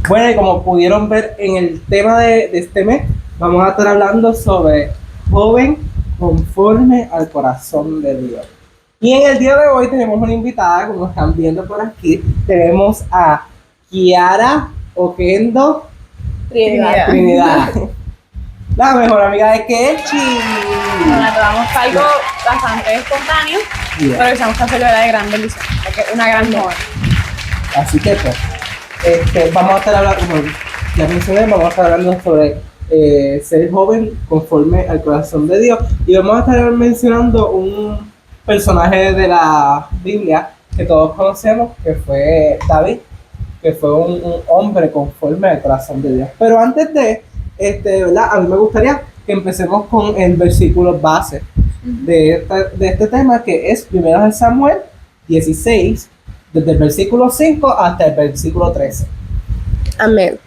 Bueno, y como pudieron ver en el tema de este mes, vamos a estar hablando sobre joven conforme al corazón de Dios. Y en el día de hoy tenemos una invitada, como están viendo por aquí, tenemos a Kiara Oquendo Trinidad, la mejor amiga de Kechi. Nos tomamos algo bastante espontáneo, pero pensamos que hacerlo era de gran bendición, porque es una gran joven. Así que pues, vamos a estar hablando, como ya mencioné, vamos a estar hablando sobre ser joven conforme al corazón de Dios. Y vamos a estar mencionando un personaje de la Biblia que todos conocemos, que fue David, que fue un hombre conforme al corazón de Dios. Pero antes de, ¿verdad? A mí me gustaría que empecemos con el versículo base de este tema, que es 1 Samuel 16, desde el versículo 5 hasta el versículo 13. Amén.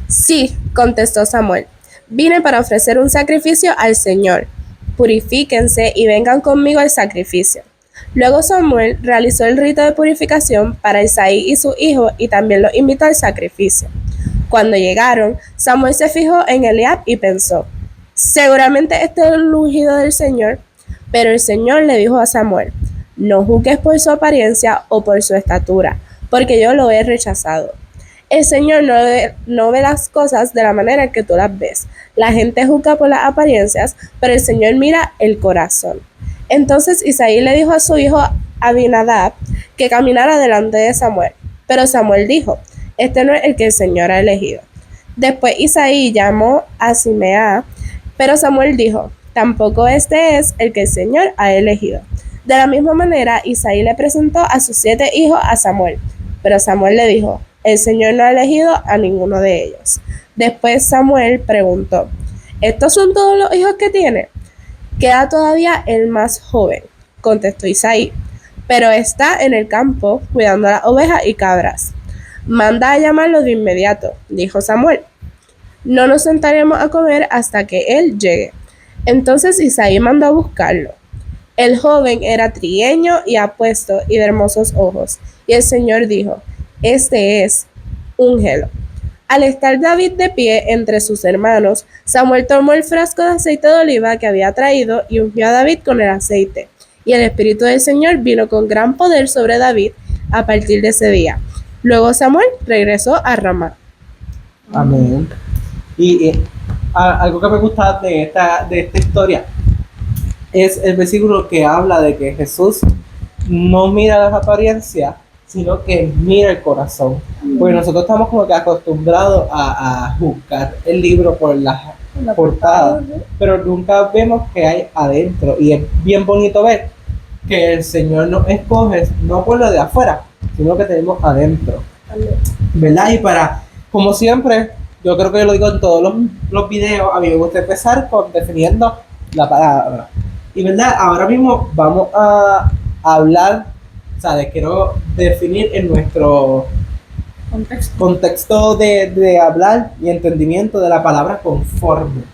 Sí, contestó Samuel, vine para ofrecer un sacrificio al Señor. Purifíquense y vengan conmigo al sacrificio. Luego Samuel realizó el rito de purificación para Isaí y su hijo y también los invitó al sacrificio. Cuando llegaron, Samuel se fijó en Eliab y pensó, seguramente este es el ungido del Señor. Pero el Señor le dijo a Samuel, no juzgues por su apariencia o por su estatura, porque yo lo he rechazado. El Señor no ve las cosas de la manera en que tú las ves. La gente juzga por las apariencias, pero el Señor mira el corazón. Entonces Isaí le dijo a su hijo Abinadab que caminara delante de Samuel. Pero Samuel dijo, este no es el que el Señor ha elegido. Después Isaí llamó a Simea, pero Samuel dijo, tampoco este es el que el Señor ha elegido. De la misma manera, Isaí le presentó a sus 7 hijos a Samuel, pero Samuel le dijo, el Señor no ha elegido a ninguno de ellos. Después Samuel preguntó, ¿estos son todos los hijos que tiene? Queda todavía el más joven, contestó Isaí, pero está en el campo cuidando las ovejas y cabras. Manda a llamarlo de inmediato, dijo Samuel. No nos sentaremos a comer hasta que él llegue. Entonces Isaí mandó a buscarlo. El joven era trigueño y apuesto y de hermosos ojos, y el Señor dijo, este es, úngelo. Al estar David de pie entre sus hermanos, Samuel tomó el frasco de aceite de oliva que había traído y ungió a David con el aceite. Y el Espíritu del Señor vino con gran poder sobre David a partir de ese día. Luego Samuel regresó a Ramá. Amén. Y algo que me gusta de esta historia es el versículo que habla de que Jesús no mira las apariencias, sino que mira el corazón. Porque nosotros estamos como que acostumbrados a juzgar el libro por la portada, pero nunca vemos qué hay adentro. Y es bien bonito ver que el Señor nos escoge no por lo de afuera, sino que tenemos adentro. ¿Verdad? Y como siempre, yo creo que yo lo digo en todos los videos, a mí me gusta empezar con definiendo la palabra. Y verdad, ahora mismo vamos a hablar, o sea, quiero definir en nuestro contexto de hablar y entendimiento de la palabra conforme.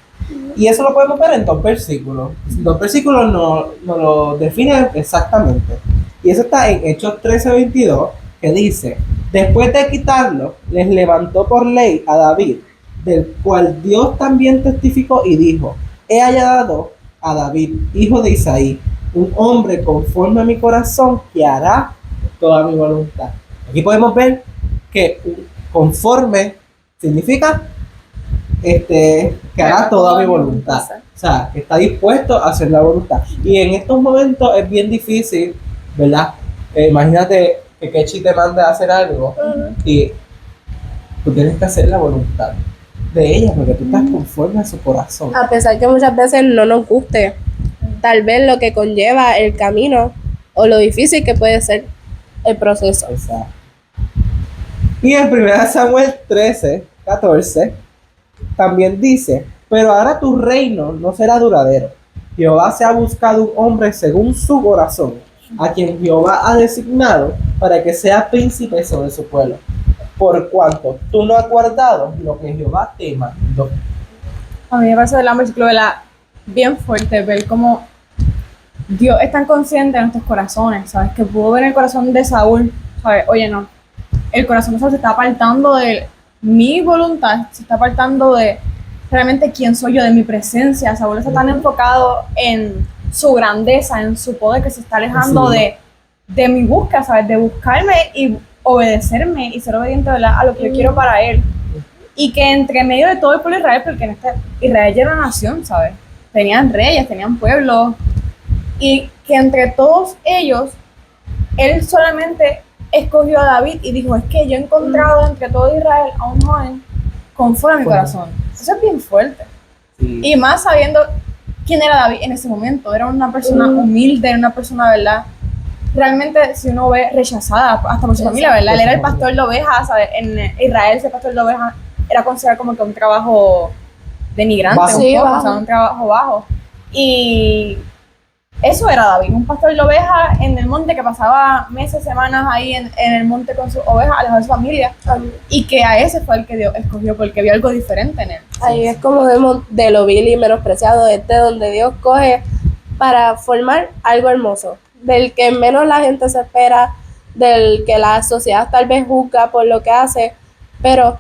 Y eso lo podemos ver en 2 versículos. 2 versículos nos lo definen exactamente. Y eso está en Hechos 13:22, que dice, después de quitarlo, les levantó por ley a David, del cual Dios también testificó y dijo, he hallado a David, hijo de Isaí, un hombre conforme a mi corazón que hará toda mi voluntad. Aquí podemos ver que conforme significa que hará toda mi voluntad. O sea, que está dispuesto a hacer la voluntad. Y en estos momentos es bien difícil, ¿verdad? Imagínate que Kechi te manda a hacer algo y tú tienes que hacer la voluntad de ella porque tú estás conforme a su corazón. A pesar que muchas veces no nos guste, tal vez lo que conlleva el camino o lo difícil que puede ser el proceso. Exacto. Y en 1 Samuel 13:14 también dice, pero ahora tu reino no será duradero. Jehová se ha buscado un hombre según su corazón, a quien Jehová ha designado para que sea príncipe sobre su pueblo. Por cuanto tú no has guardado lo que Jehová te mandó. A mí me parece el versículo bien fuerte, ver cómo Dios es tan consciente de nuestros corazones, ¿sabes? Que pudo ver el corazón de Saúl, ¿sabes? Oye, no, el corazón de Saúl se está apartando de mi voluntad se está apartando de realmente quién soy yo, de mi presencia. Saúl está tan enfocado en su grandeza, en su poder, que se está alejando Sí. de mi búsqueda, ¿sabes? De buscarme y obedecerme y ser obediente, ¿verdad?, a lo que yo quiero para él. Y que entre medio de todo el pueblo de Israel, porque en Israel ya era una nación, ¿sabes? Tenían reyes, tenían pueblos, y que entre todos ellos, él solamente escogió a David y dijo, es que yo he encontrado entre todo Israel a un joven conforme a mi corazón. Eso es bien fuerte. Sí. Y más sabiendo quién era David en ese momento. Era una persona humilde, era una persona, ¿verdad? Realmente, si uno ve, rechazada hasta por su familia, ¿verdad? Él era el pastor de ovejas, ¿sabes? En Israel ese pastor de ovejas era considerado como que un trabajo denigrante, Bajo. un Sí, poco, bajo. o sea, un trabajo bajo. Y eso era David, un pastor de ovejas en el monte que pasaba meses, semanas ahí en el monte con sus ovejas, alejado de su familia, y que a ese fue el que Dios escogió porque vio algo diferente en él. Ahí es como vemos de lo vil y menospreciado, donde Dios coge para formar algo hermoso, del que menos la gente se espera, del que la sociedad tal vez juzga por lo que hace, pero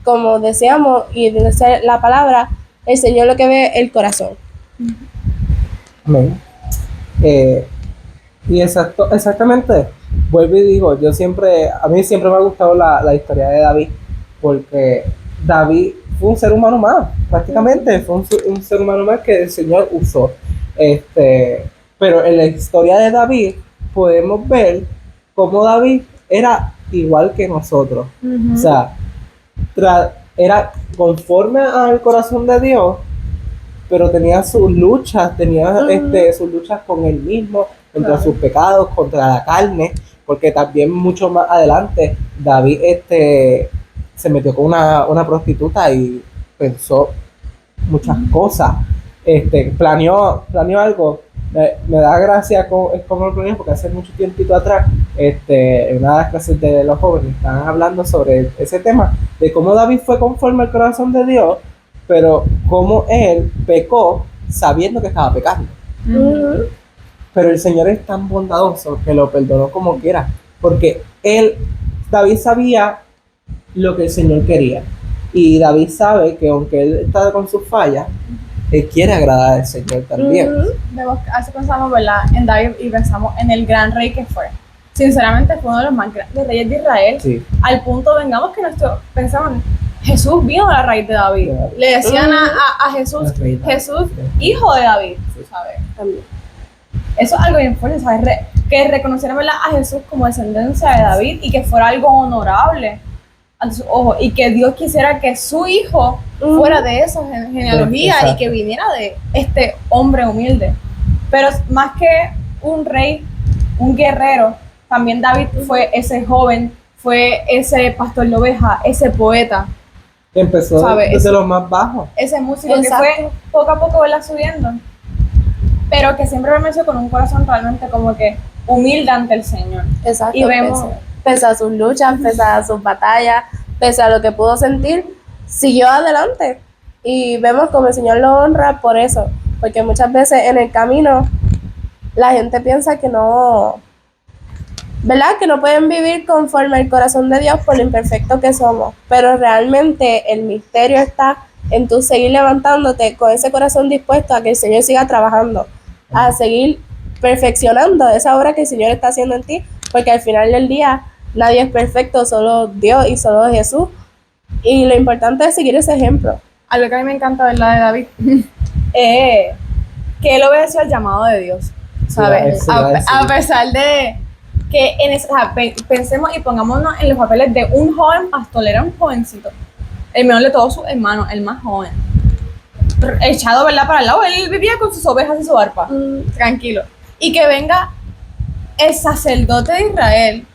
como decíamos y dice la palabra, el Señor lo que ve es el corazón. Amén. Y exactamente, vuelvo y digo, a mí siempre me ha gustado la historia de David, porque David fue un ser humano más, prácticamente, fue un ser humano más que el Señor usó. Pero en la historia de David podemos ver cómo David era igual que nosotros. O sea, era conforme al corazón de Dios, pero tenía sus luchas, sus luchas con él mismo, contra Claro. sus pecados, contra la carne, porque también mucho más adelante David se metió con una prostituta y pensó muchas cosas, planeó algo. Me da gracia cómo lo planeó, porque hace mucho tiempito atrás, en una de las clases de los jóvenes estaban hablando sobre ese tema, de cómo David fue conforme al corazón de Dios, pero cómo él pecó sabiendo que estaba pecando. Pero el Señor es tan bondadoso que lo perdonó como quiera, porque David sabía lo que el Señor quería, y David sabe que aunque él está con sus fallas, él quiere agradar al Señor también. Así pensamos, ¿verdad?, en David y pensamos en el gran rey que fue. Sinceramente fue uno de los más grandes reyes de Israel. Sí. Al punto, vengamos, que pensamos, Jesús vino de la raíz de David. De David. Le decían a Jesús, El rey David. Jesús, hijo de David, ¿sabes? Eso es algo bien fuerte, ¿sabes? Que reconocieran, ¿verdad?, a Jesús como descendencia de David y que fuera algo honorable ante sus ojos, y que Dios quisiera que su hijo fuera de esa genealogía y Exacto. que viniera de este hombre humilde. Pero más que un rey, un guerrero, también David fue ese joven, fue ese pastor de ovejas, ese poeta, Empezó ¿sabes? desde los más bajos. ese músico Exacto. que fue poco a poco, ¿verdad?, subiendo, pero que siempre permaneció con un corazón realmente como que humilde ante el Señor. Exacto. Y vemos- pese a sus luchas, pese a sus batallas, pese a lo que pudo sentir, siguió adelante. Y vemos como el Señor lo honra por eso, porque muchas veces en el camino la gente piensa que no, ¿verdad?, que no pueden vivir conforme al corazón de Dios por lo imperfecto que somos, pero realmente el misterio está en tú seguir levantándote con ese corazón dispuesto a que el Señor siga trabajando, a seguir perfeccionando esa obra que el Señor está haciendo en ti, porque al final del día nadie es perfecto, solo Dios y solo Jesús, y lo importante es seguir ese ejemplo. Algo que a mí me encanta, ¿verdad?, de David, que él obedeció al llamado de Dios, ¿sabes? Sí, va a decir. A pesar de que pensemos y pongámonos en los papeles de un joven pastor, era un jovencito, el menor de todos sus hermanos, el más joven, echado, ¿verdad?, para el lado. Él vivía con sus ovejas y su arpa, tranquilo, y que venga el sacerdote de Israel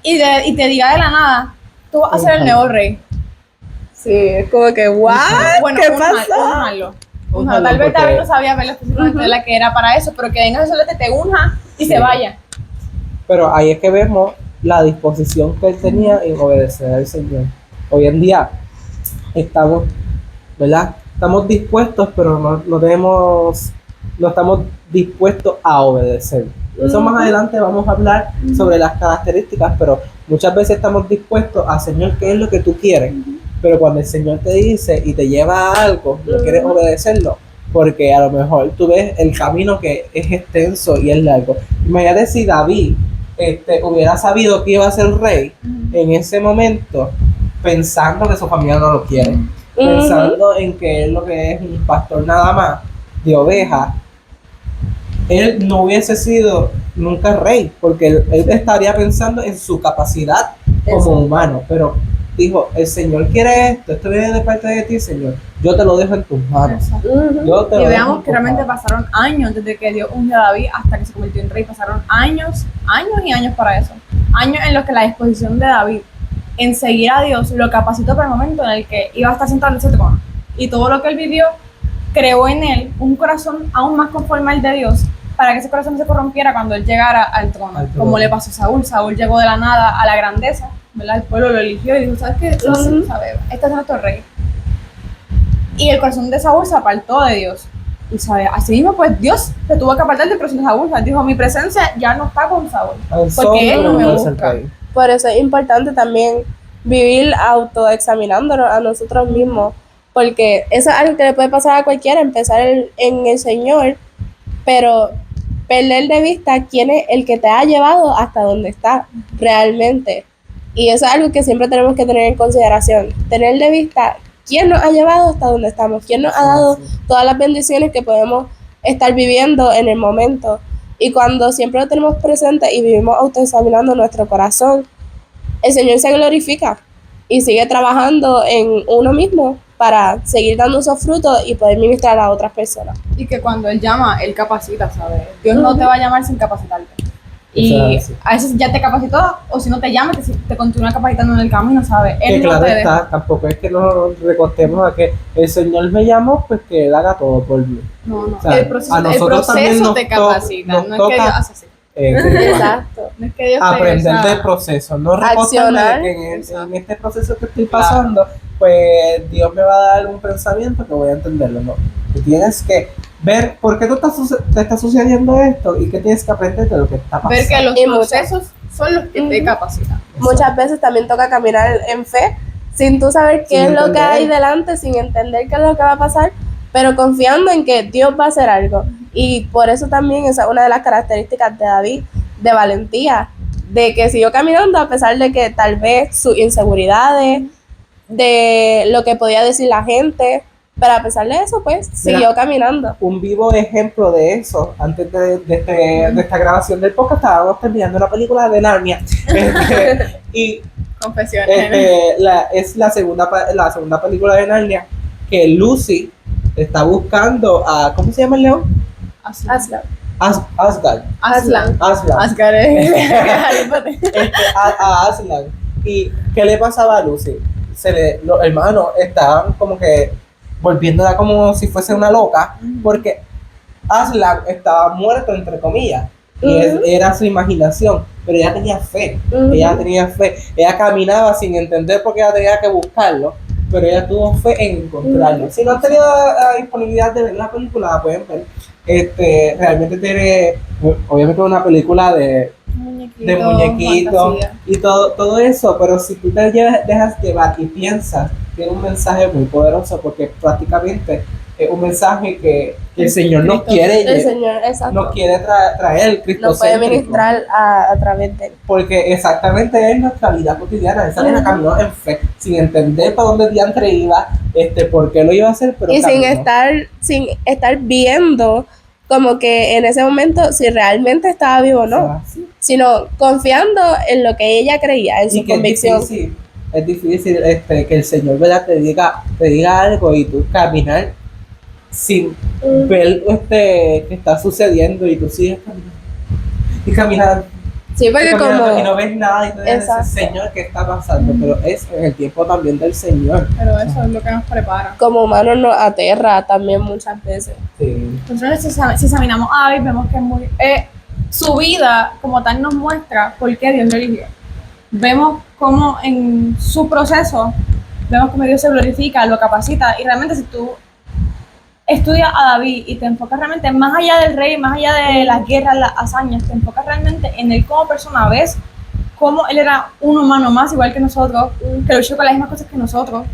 y te diga de la nada, tú vas a ser el nuevo rey. Sí, es como que, ¿what? Bueno, ¿Qué un pasó? malo. Un Tal jalón, vez porque- David no sabía ver específicamente la que era para eso, pero que venga el sacerdote, te unja y Sí. se vaya. Pero ahí es que vemos la disposición que él tenía en obedecer al Señor. Hoy en día estamos, ¿verdad? Estamos dispuestos, pero no estamos dispuestos a obedecer. Eso más adelante vamos a hablar sobre las características, pero muchas veces estamos dispuestos a, Señor, ¿qué es lo que tú quieres? pero cuando el Señor te dice y te lleva a algo, no quieres obedecerlo, porque a lo mejor tú ves el camino que es extenso y es largo. Imagínate si David hubiera sabido que iba a ser rey en ese momento, pensando que su familia no lo quiere, pensando en que él lo que es un pastor nada más de ovejas, él no hubiese sido nunca rey, porque él estaría pensando en su capacidad como humano, pero dijo, el Señor quiere esto viene de parte de ti, Señor, yo te lo dejo en tus manos. Yo te Y lo dejo veamos en que tus realmente manos. pasaron años desde que Dios ungió a David hasta que se convirtió en rey. Pasaron años y años para eso. Años en los que la disposición de David en seguir a Dios lo capacitó para el momento en el que iba a estar sentado en ese trono. Y todo lo que él vivió creó en él un corazón aún más conforme al de Dios para que ese corazón no se corrompiera cuando él llegara al trono. Como le pasó a Saúl. Saúl llegó de la nada a la grandeza, ¿verdad? El pueblo lo eligió y dijo, ¿sabes qué? ¿Sabes? Este es nuestro rey. Y el corazón de Saúl se apartó de Dios. Y ¿sabes? Así mismo, pues Dios se tuvo que apartar del corazón de Saúl. Dijo, mi presencia ya no está con Saúl, porque él no me busca. Por eso es importante también vivir autoexaminándonos a nosotros mismos, porque eso es algo que le puede pasar a cualquiera, empezar en el Señor, pero perder de vista quién es el que te ha llevado hasta donde estás realmente. Y eso es algo que siempre tenemos que tener en consideración, tener de vista quién nos ha llevado hasta donde estamos, quién nos ha dado todas las bendiciones que podemos estar viviendo en el momento. Y cuando siempre lo tenemos presente y vivimos autoexaminando nuestro corazón, el Señor se glorifica y sigue trabajando en uno mismo para seguir dando esos frutos y poder ministrar a otras personas. Y que cuando Él llama, Él capacita, ¿sabes? Dios no te va a llamar sin capacitarte. Y a veces ya te capacitó, o si no te llama, te continúa capacitando en el camino, ¿sabes? Él Que no claro te está, deja. tampoco es que nos recostemos a que el Señor me llamó, pues que Él haga todo por mí. No. O sea, El proceso, a nosotros también nos te capacita, nos no es que Dios hace así. Exacto. No es que Dios te aprender esa- del proceso, no recostarme Accionar. de que en este proceso que estoy pasando, pues Dios me va a dar un pensamiento que voy a entenderlo, no. Tú tienes que ver por qué te está sucediendo esto y qué tienes que aprender de lo que está pasando. Ver que los Y procesos son los que te capacitan. Muchas veces también toca caminar en fe, sin tú saber qué Sin es lo que hay entender. delante, sin entender qué es lo que va a pasar, pero confiando en que Dios va a hacer algo. Y por eso también esa es una de las características de David, de valentía, de que siguió caminando a pesar de que tal vez sus inseguridades, de lo que podía decir la gente, pero a pesar de eso, pues, siguió caminando. Un vivo ejemplo de eso, antes de esta grabación del podcast, estábamos terminando una película de Narnia. Y Confesiones. es la segunda película de Narnia que Lucy está buscando a, ¿cómo se llama el león? Aslan. Asgard. Aslan. Aslan. Asgard es Harry Potter. A Aslan. ¿Y qué le pasaba a Lucy? Los hermanos estaban como que volviéndola como si fuese una loca, porque Aslan estaba muerto, entre comillas, y era su imaginación, pero ella tenía fe, ella caminaba sin entender por qué ella tenía que buscarlo, pero ella tuvo fe en encontrarlo. Si no han tenido la disponibilidad de ver la película, la pueden ver. Realmente tiene, obviamente, una película de muñequitos fantasía. y todo eso, pero si tú te dejas llevar y piensas, tiene un mensaje muy poderoso, porque prácticamente es un mensaje que el Señor nos quiere, El Señor, exacto, nos quiere traer, el Cristo nos puede ministrar a través de él. porque exactamente es nuestra vida cotidiana. Esa nena caminó en fe, sin entender para dónde diantre iba, por qué lo iba a hacer, pero Y caminó. sin estar viendo como que en ese momento si realmente estaba vivo o no, sino confiando en lo que ella creía, en su Y que convicción. es difícil que el Señor, ¿verdad?, te diga algo y tú caminar sin ver que está sucediendo, y tú sigues caminando y caminando. Sí, porque Y no ves nada y tú dices, Exacto. Señor, ¿qué está pasando? Pero es en el tiempo también del Señor. Pero eso es lo que nos prepara. como humanos nos aterra también muchas veces. Sí. Entonces, si examinamos a David, vemos que es muy, su vida como tal nos muestra por qué Dios lo eligió. Vemos cómo en su proceso, vemos cómo Dios se glorifica, lo capacita, y realmente si tú estudias a David y te enfocas realmente más allá del rey, más allá de las guerras, las hazañas, te enfocas realmente en él como persona, ves cómo él era un humano más igual que nosotros, que luchó con las mismas cosas que nosotros,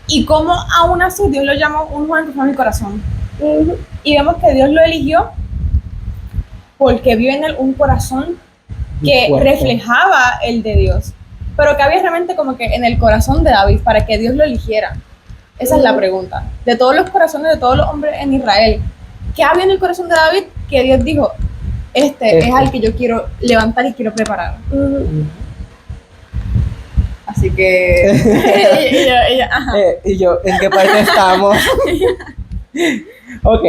y cómo aún así Dios lo llamó un Juan que fue mi corazón. Y vemos que Dios lo eligió porque vio en él un corazón que reflejaba el de Dios, pero que había realmente como que en el corazón de David para que Dios lo eligiera. Esa es la pregunta. De todos los corazones de todos los hombres en Israel, ¿qué había en el corazón de David que Dios dijo, este es al que yo quiero levantar y quiero preparar? Así que y yo, ¿en qué parte estamos? Ok.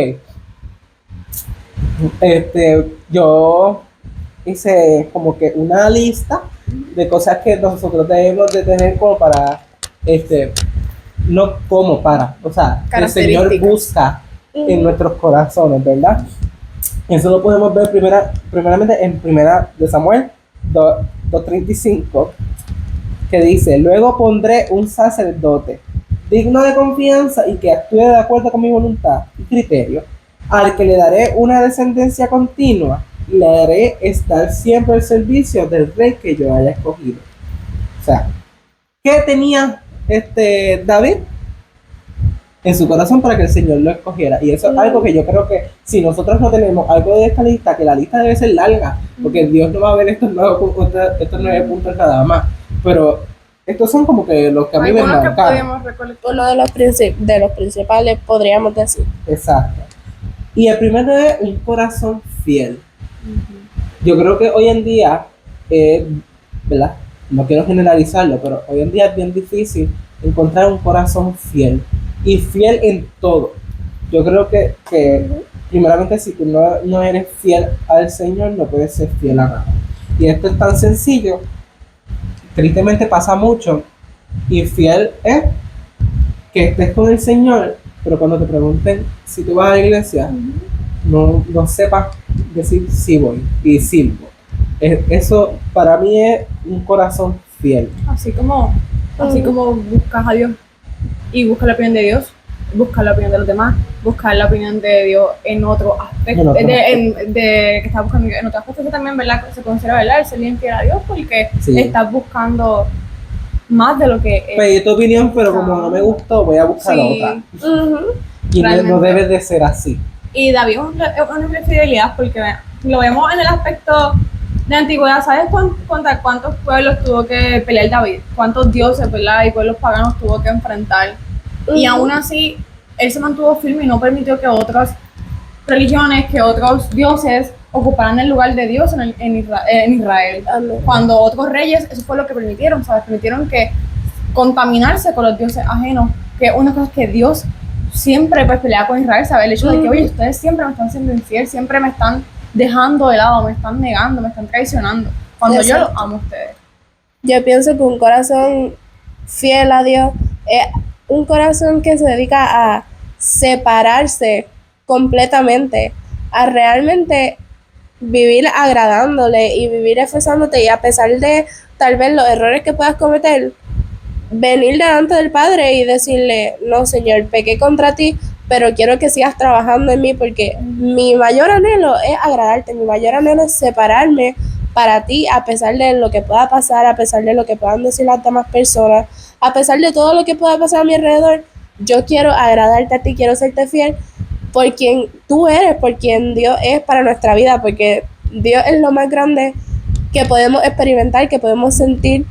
Yo hice como que una lista de cosas que nosotros debemos de tener como para, no como para, o sea, que el Señor busca en nuestros corazones, ¿verdad? Eso lo podemos ver primeramente en Primera de Samuel 2:35, que dice: luego pondré un sacerdote digno de confianza y que actúe de acuerdo con mi voluntad y criterio, al que le daré una descendencia continua y le haré estar siempre al servicio del rey que yo haya escogido. O sea, ¿qué tenía David en su corazón para que el Señor lo escogiera? Y eso es algo que yo creo que si nosotros no tenemos algo de esta lista, que la lista debe ser larga, porque Dios no va a ver estos 9 puntos nada más, pero estos son como que los que a mí me marcaron. Uno de los principales, podríamos decir. Exacto. Y el primero es un corazón fiel. Yo creo que hoy en día, ¿verdad? No quiero generalizarlo, pero hoy en día es bien difícil encontrar un corazón fiel. Y fiel en todo. Yo creo que primeramente, si tú no eres fiel al Señor, no puedes ser fiel a nada. Y esto es tan sencillo. Tristemente pasa mucho. Y fiel es que estés con el Señor, pero cuando te pregunten si tú vas a la iglesia, no sepas decir sí voy y sirvo. Eso para mí es un corazón fiel. Así como buscas a Dios y buscas la opinión de Dios, buscas la opinión de los demás, buscar la opinión de Dios en otro aspecto, que estás buscando en otro aspecto. Eso también, ¿verdad? Se considera, ¿verdad?, el ser bien fiel a Dios, porque estás buscando más de lo que pedí tu opinión, pero como no me gustó, voy a buscar otra. Y no debe de ser así. Y David es una infidelidad, porque lo vemos en el aspecto de antigüedad. ¿Sabes contra cuántos pueblos tuvo que pelear David? ¿Cuántos dioses, verdad, y pueblos paganos tuvo que enfrentar? Y aún así, él se mantuvo firme y no permitió que otras religiones, que otros dioses ocuparan el lugar de Dios en Israel. Cuando otros reyes, eso fue lo que permitieron, ¿sabes? Permitieron que contaminarse con los dioses ajenos, que una cosa es que Dios siempre pues peleaba con Israel, ¿sabes? El hecho de que, oye, ustedes siempre me están siendo infiel, siempre me están dejando de lado, me están negando, me están traicionando, cuando yo los amo a ustedes. Yo pienso que un corazón fiel a Dios es un corazón que se dedica a separarse completamente, a realmente vivir agradándole y vivir esforzándote, y a pesar de tal vez los errores que puedas cometer, venir delante del Padre y decirle: no, Señor, pequé contra ti, pero quiero que sigas trabajando en mí, porque mi mayor anhelo es agradarte, mi mayor anhelo es separarme para ti, a pesar de lo que pueda pasar, a pesar de lo que puedan decir las demás personas, a pesar de todo lo que pueda pasar a mi alrededor. Yo quiero agradarte a ti, quiero serte fiel por quien tú eres, por quien Dios es para nuestra vida, porque Dios es lo más grande que podemos experimentar, que podemos sentir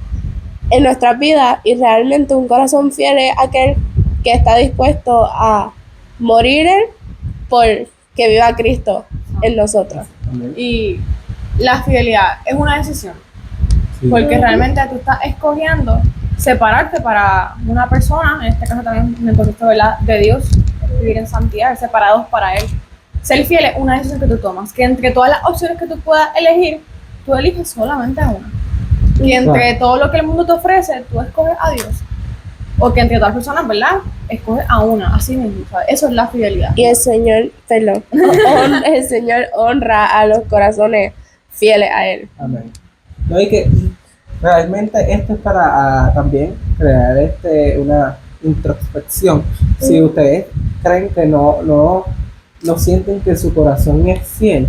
en nuestras vidas, y realmente un corazón fiel es aquel que está dispuesto a morir por que viva Cristo en nosotros. Y la fidelidad es una decisión, porque realmente tú estás escogiendo separarte para una persona, en este caso también me contestó, ¿verdad?, de Dios, vivir en santidad, separados para Él. Ser fiel es una decisión que tú tomas, que entre todas las opciones que tú puedas elegir, tú eliges solamente a una. Y entre todo lo que el mundo te ofrece, tú escoges a Dios. O que entre todas las personas, ¿verdad?, escoges a una, así mismo, ¿sabes? Eso es la fidelidad. Y el Señor, el Señor honra a los corazones fieles a Él. Amén. No, y que realmente esto es para también crear una introspección. Si ustedes creen que no sienten que su corazón es fiel,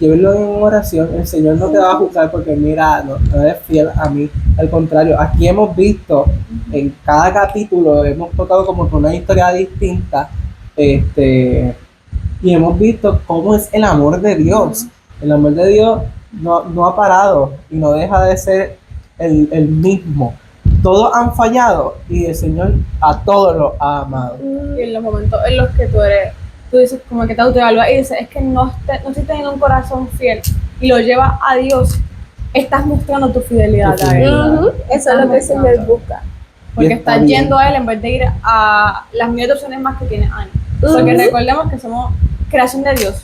llévenlo en oración. El Señor no te va a juzgar porque mira, no eres fiel a mí. Al contrario, aquí hemos visto en cada capítulo, hemos tocado como que una historia distinta, y hemos visto cómo es el amor de Dios. El amor de Dios no ha parado y no deja de ser el mismo. Todos han fallado y el Señor a todos los ha amado. Y en los momentos en los que tú dices como que te autoevalúas y dices, es que no estoy teniendo un corazón fiel y lo llevas a Dios, estás mostrando tu fidelidad a Él. Eso es lo que el Señor busca. Porque Y está estás bien. yendo a Él en vez de ir a las miles de opciones más que tiene Ana. Porque recordemos que somos creación de Dios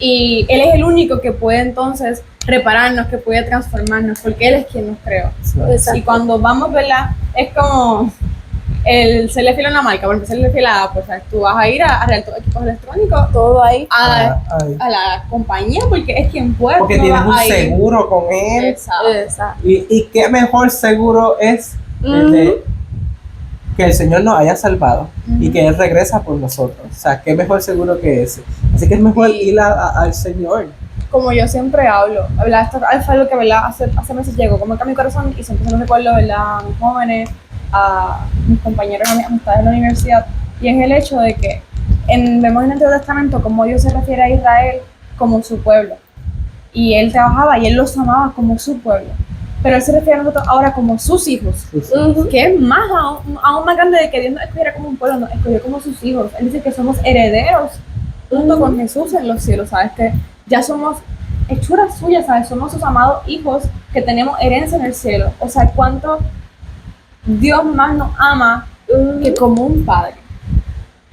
y Él es el único que puede entonces repararnos, que puede transformarnos, porque Él es quien nos creó. Exacto. Y cuando vamos, ¿verdad? Es como el serle fiel a una marca, porque serle fiel a Apple, ¿sabes? Tú vas a ir a arreglar tus equipos electrónicos, Todo ahí. Ay. a la compañía, porque es quien puede. Porque tú no tienes vas un a ir. seguro con Él. Exacto. Exacto. Y qué mejor seguro es que el Señor nos haya salvado y que Él regresa por nosotros. O sea, qué mejor seguro que ese. Así que es mejor Y- ir al Señor. Como yo siempre hablo, ¿verdad? Esto fue algo que, ¿verdad? Hace meses llegó como que a mi corazón y siempre se lo recuerdo, ¿verdad? A mis jóvenes, a mis compañeros, a mis amistades de la universidad, y es el hecho de que vemos en el Antiguo Testamento cómo Dios se refiere a Israel como su pueblo, y Él trabajaba y Él los amaba como su pueblo, pero Él se refiere a nosotros ahora como sus hijos, que es más aún más grande de que Dios nos escogiera como un pueblo, nos escogió como sus hijos. Él dice que somos herederos junto con Jesús en los cielos, ¿sabes? Que ya somos hechuras suyas, ¿sabes? Somos sus amados hijos que tenemos herencia en el cielo. O sea, cuánto Dios más nos ama que como un padre.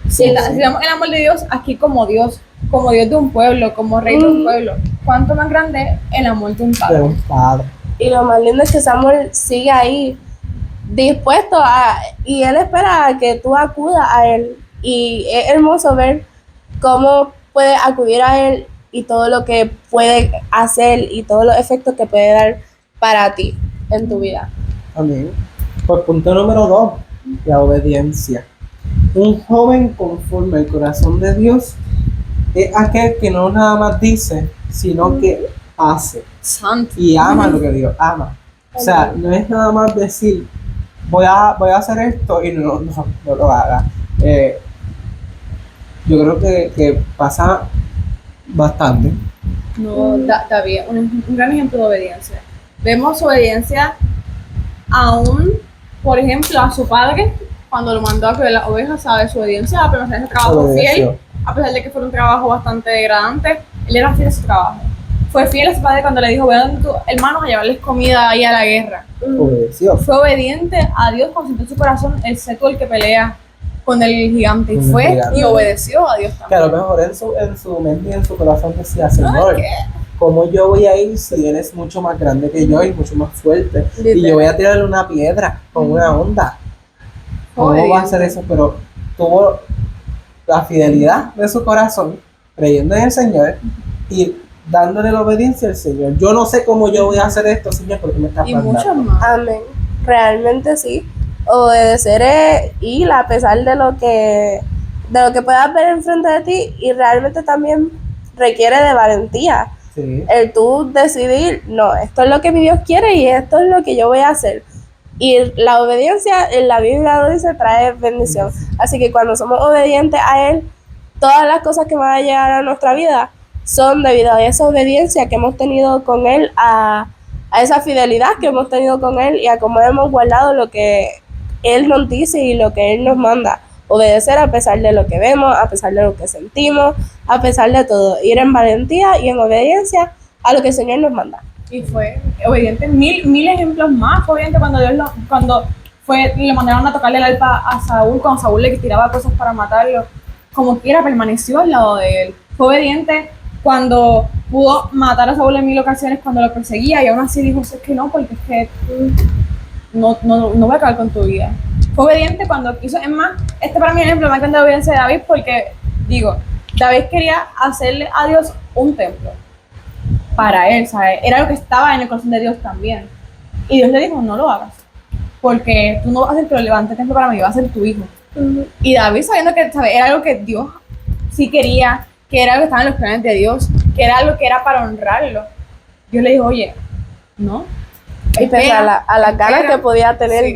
Si vemos el amor de Dios aquí como Dios de un pueblo, como rey de un pueblo, cuánto más grande el amor de un De padre. un padre. Y lo más lindo es que Samuel sigue ahí, dispuesto y él espera a que tú acudas a él. Y es hermoso ver cómo puede acudir a él y todo lo que puede hacer y todos los efectos que puede dar para ti en tu vida. Amén. Pues punto número 2, la obediencia. Un joven conforme al corazón de Dios es aquel que no nada más dice, sino que hace Santo. y ama lo que Dios ama. O sea, no es nada más decir, voy a hacer esto y no lo haga. Yo creo que pasa bastante. No, David, un gran ejemplo de obediencia. Vemos obediencia aún, por ejemplo, a su padre, cuando lo mandó a cuidar las ovejas, ¿sabes? Su obediencia a permanecer en ese trabajo Obedeció. fiel, a pesar de que fue un trabajo bastante degradante, él era fiel a su trabajo. Fue fiel a su padre cuando le dijo, ve a tus hermanos a llevarles comida ahí a la guerra. Obedeció. Fue obediente a Dios cuando sintió en su corazón el seto el que pelea con el gigante, y Con el fue gigante. y obedeció a Dios Que a lo también. mejor en su mente y en su corazón decía, Señor, ¿cómo yo voy a ir si Él es mucho más grande que yo y mucho más fuerte? Y yo voy a tirarle una piedra con una onda. ¿Cómo va a hacer eso? Pero tuvo la fidelidad de su corazón, creyendo en el Señor y dándole la obediencia al Señor. Yo no sé cómo yo voy a hacer esto, Señor, porque me está Y mandando. muchos más. Amén. Realmente sí. Obedecer es ir a pesar de lo que puedas ver enfrente de ti, y realmente también requiere de valentía. Sí. El tú decidir, no, esto es lo que mi Dios quiere y esto es lo que yo voy a hacer. Y la obediencia en la Biblia lo dice, trae bendición. Así que cuando somos obedientes a Él, todas las cosas que van a llegar a nuestra vida son debido a esa obediencia que hemos tenido con Él, a esa fidelidad que hemos tenido con Él y a cómo hemos guardado lo que Él nos dice y lo que Él nos manda. Obedecer a pesar de lo que vemos, a pesar de lo que sentimos, a pesar de todo. Ir en valentía y en obediencia a lo que el Señor nos manda. Y fue obediente, mil ejemplos más. Fue obediente cuando le mandaron a tocarle el arpa a Saúl, cuando Saúl le tiraba cosas para matarlo. Como quiera, permaneció al lado de él. Fue obediente cuando pudo matar a Saúl en 1000 ocasiones cuando lo perseguía, y aún así dijo, es que no, porque es que no voy a acabar con tu vida. Fue obediente cuando quiso, es más, para mí es el ejemplo más grande de obediencia de David, porque digo, David quería hacerle a Dios un templo para él, ¿sabes? Era lo que estaba en el corazón de Dios también. Y Dios le dijo, no lo hagas, porque tú no vas a hacer que lo levante templo para mí, va a ser tu hijo. Y David, sabiendo que, ¿sabes? Era algo que Dios sí quería, que era algo que estaba en los planes de Dios, que era algo que era para honrarlo. Yo le dije, oye, no. Y pese a las ganas espera. que podía tener Sí.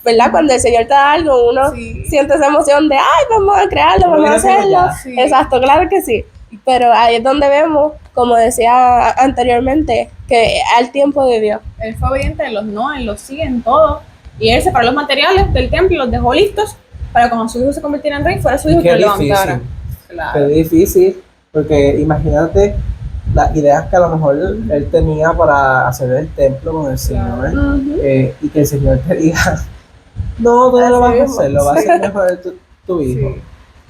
¿verdad? Cuando el Señor te da algo, uno Sí. siente esa emoción de, ay, vamos a crearlo, Como vamos a que decirlo hacerlo. ya. Sí. Exacto, claro que sí. Pero ahí es donde vemos, como decía anteriormente, que al tiempo de Dios. Él fue obediente en los no, en los sí, en todo. Y él separó los materiales del templo y los dejó listos para cuando su hijo se convirtiera en rey, fuera su hijo Qué que lo difícil. levantara. Qué Claro. difícil, porque imagínate las ideas que a lo mejor él tenía para hacer el templo con el Señor, y que el Señor te diga, no, tú no lo vas a Así mismo, hacer, lo va a hacer mejor tu hijo. Sí.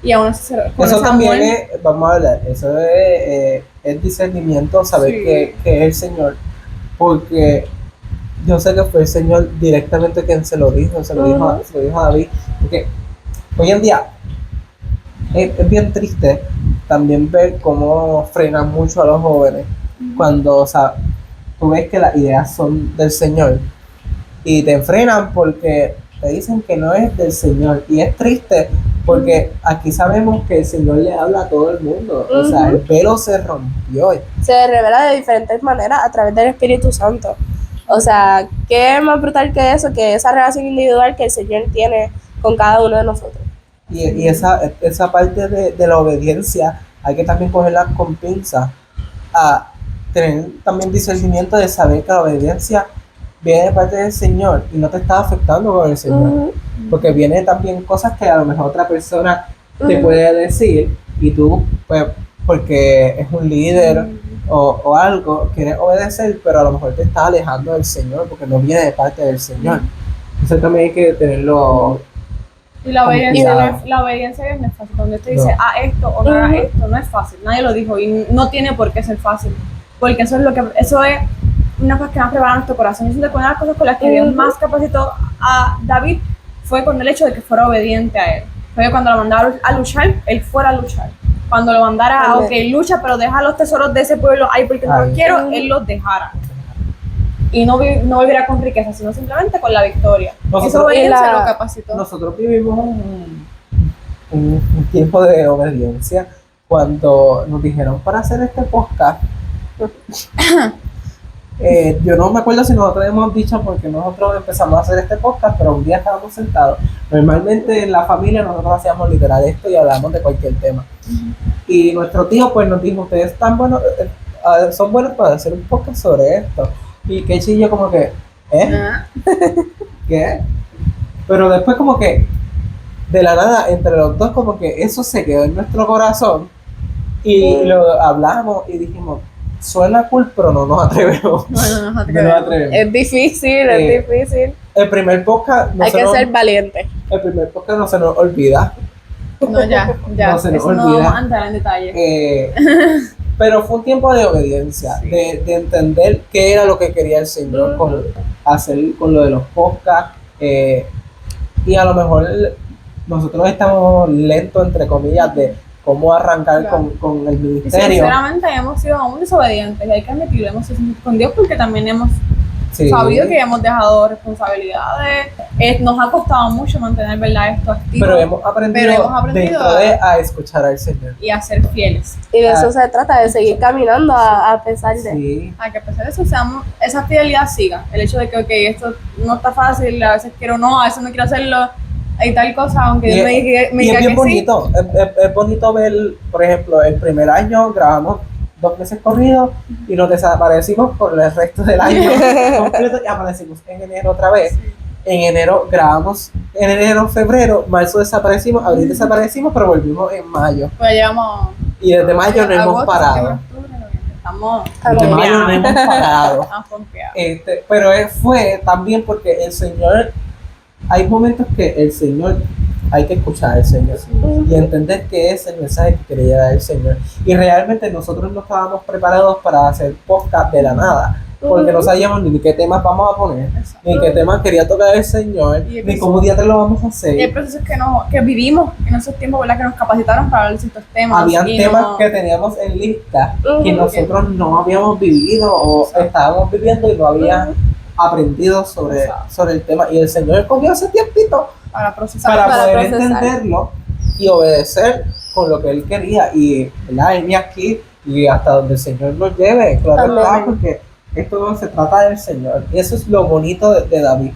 Y aún así, con Eso también Samuel, es, vamos a hablar, eso es discernimiento, saber Sí. que es el Señor, porque yo sé que fue el Señor directamente quien se lo dijo, se lo dijo a David, porque hoy en día es bien triste también ver cómo frenan mucho a los jóvenes cuando, o sea, tú ves que las ideas son del Señor y te frenan porque te dicen que no es del Señor, y es triste porque aquí sabemos que el Señor le habla a todo el mundo, o sea, el velo se rompió. Se revela de diferentes maneras a través del Espíritu Santo. O sea, ¿qué más brutal que eso? Que esa relación individual que el Señor tiene con cada uno de nosotros. Y esa parte de la obediencia hay que también cogerla con pinzas, a tener también discernimiento de saber que la obediencia viene de parte del Señor y no te está afectando con el Señor, porque viene también cosas que a lo mejor otra persona te puede decir y tú, pues, porque es un líder o algo, quieres obedecer, pero a lo mejor te está alejando del Señor porque no viene de parte del Señor. Eso también hay que tenerlo. y la obediencia, Cuidado. la obediencia no es fácil. Cuando Dios te dice, No. esto o no hagas esto, no es fácil. Nadie lo dijo y no tiene por qué ser fácil. Porque eso es una cosa que más prepara nuestro corazón. Yo siento que una de las cosas con las que Dios más capacitó a David fue con el hecho de que fuera obediente a él. Fue que cuando lo mandaba a luchar, él fuera a luchar. Cuando lo mandara a, ok, lucha, pero deja los tesoros de ese pueblo ahí porque no los quiero, él los dejara. Y no vivirá con riqueza, sino simplemente con la victoria. Nosotros- Esa obediencia y la- lo capacitó. Nosotros vivimos un tiempo de obediencia cuando nos dijeron para hacer este podcast. Yo no me acuerdo si nosotros hemos dicho porque nosotros empezamos a hacer este podcast, pero un día estábamos sentados. Normalmente en la familia nosotros hacíamos literal esto y hablábamos de cualquier tema. Y nuestro tío pues nos dijo, ustedes están buenos, son buenos para hacer un podcast sobre esto. Y Kechi y yo como que, Ah, ¿qué? Pero después como que de la nada entre los dos como que eso se quedó en nuestro corazón y lo hablamos y dijimos, suena cool pero no nos atrevemos. no No nos atrevemos. Es difícil, es difícil. El primer podcast no Hay se que nos, ser valiente. el primer podcast no se nos olvida. No, ya. No se nos Eso no olvida. vamos a entrar en detalle. Pero fue un tiempo de obediencia, Sí. de entender qué era lo que quería el Señor con hacer con lo de los podcasts. Y a lo mejor nosotros estamos lentos, entre comillas, de cómo arrancar Claro. con el Y ministerio. sinceramente hemos sido aún desobedientes y hay que admitirlo, hemos sido sinceros con Dios porque también hemos Sí. sabido que hemos dejado responsabilidades. Nos ha costado mucho mantener, ¿verdad?, esto activo Pero hemos aprendido, aprendido dentro a escuchar al Señor. y a ser fieles. Y de eso se trata, de seguir caminando a pesar de. Sí. A que a pesar de eso, esa fidelidad siga. El hecho de que, ok, esto no está fácil, a veces quiero no, a veces no quiero hacerlo, y tal cosa, aunque Dios me diga Y es que bien sí. bonito, es bonito ver, por ejemplo, el primer año grabamos 2 meses corridos y nos desaparecimos por el resto del año completo y aparecimos en enero otra vez. En enero grabamos, en enero, febrero, marzo desaparecimos, abril desaparecimos, pero volvimos en mayo. Pues llevamos Y desde mayo no hemos agosto, parado. septiembre, octubre, noviembre. Estamos Desde mayo no pompeados. hemos parado. Estamos pompeados. Pero fue también porque el Señor, hay momentos que el Señor, hay que escuchar al Señor y entender que es el mensaje que quería dar el Señor. Y realmente nosotros no estábamos preparados para hacer podcast de la nada, porque no sabíamos ni qué temas vamos a poner, Exacto. ni qué temas quería tocar el Señor, Y el ni cómo día te lo vamos a hacer. Y el proceso es que vivimos en esos tiempos, ¿verdad?, que nos capacitaron para hablar de ciertos temas. Habían y temas no- que teníamos en lista que Ujú. nosotros no habíamos vivido o estábamos viviendo y no habíamos aprendido Exacto. sobre el tema. Y el Señor cogió ese tiempito para procesar. para para poder procesar. entenderlo y obedecer con lo que Él quería. Y, ¿verdad? Él aquí y hasta donde el Señor nos lleve, claro está, Amén. porque esto no se trata del Señor. Y eso es lo bonito de David.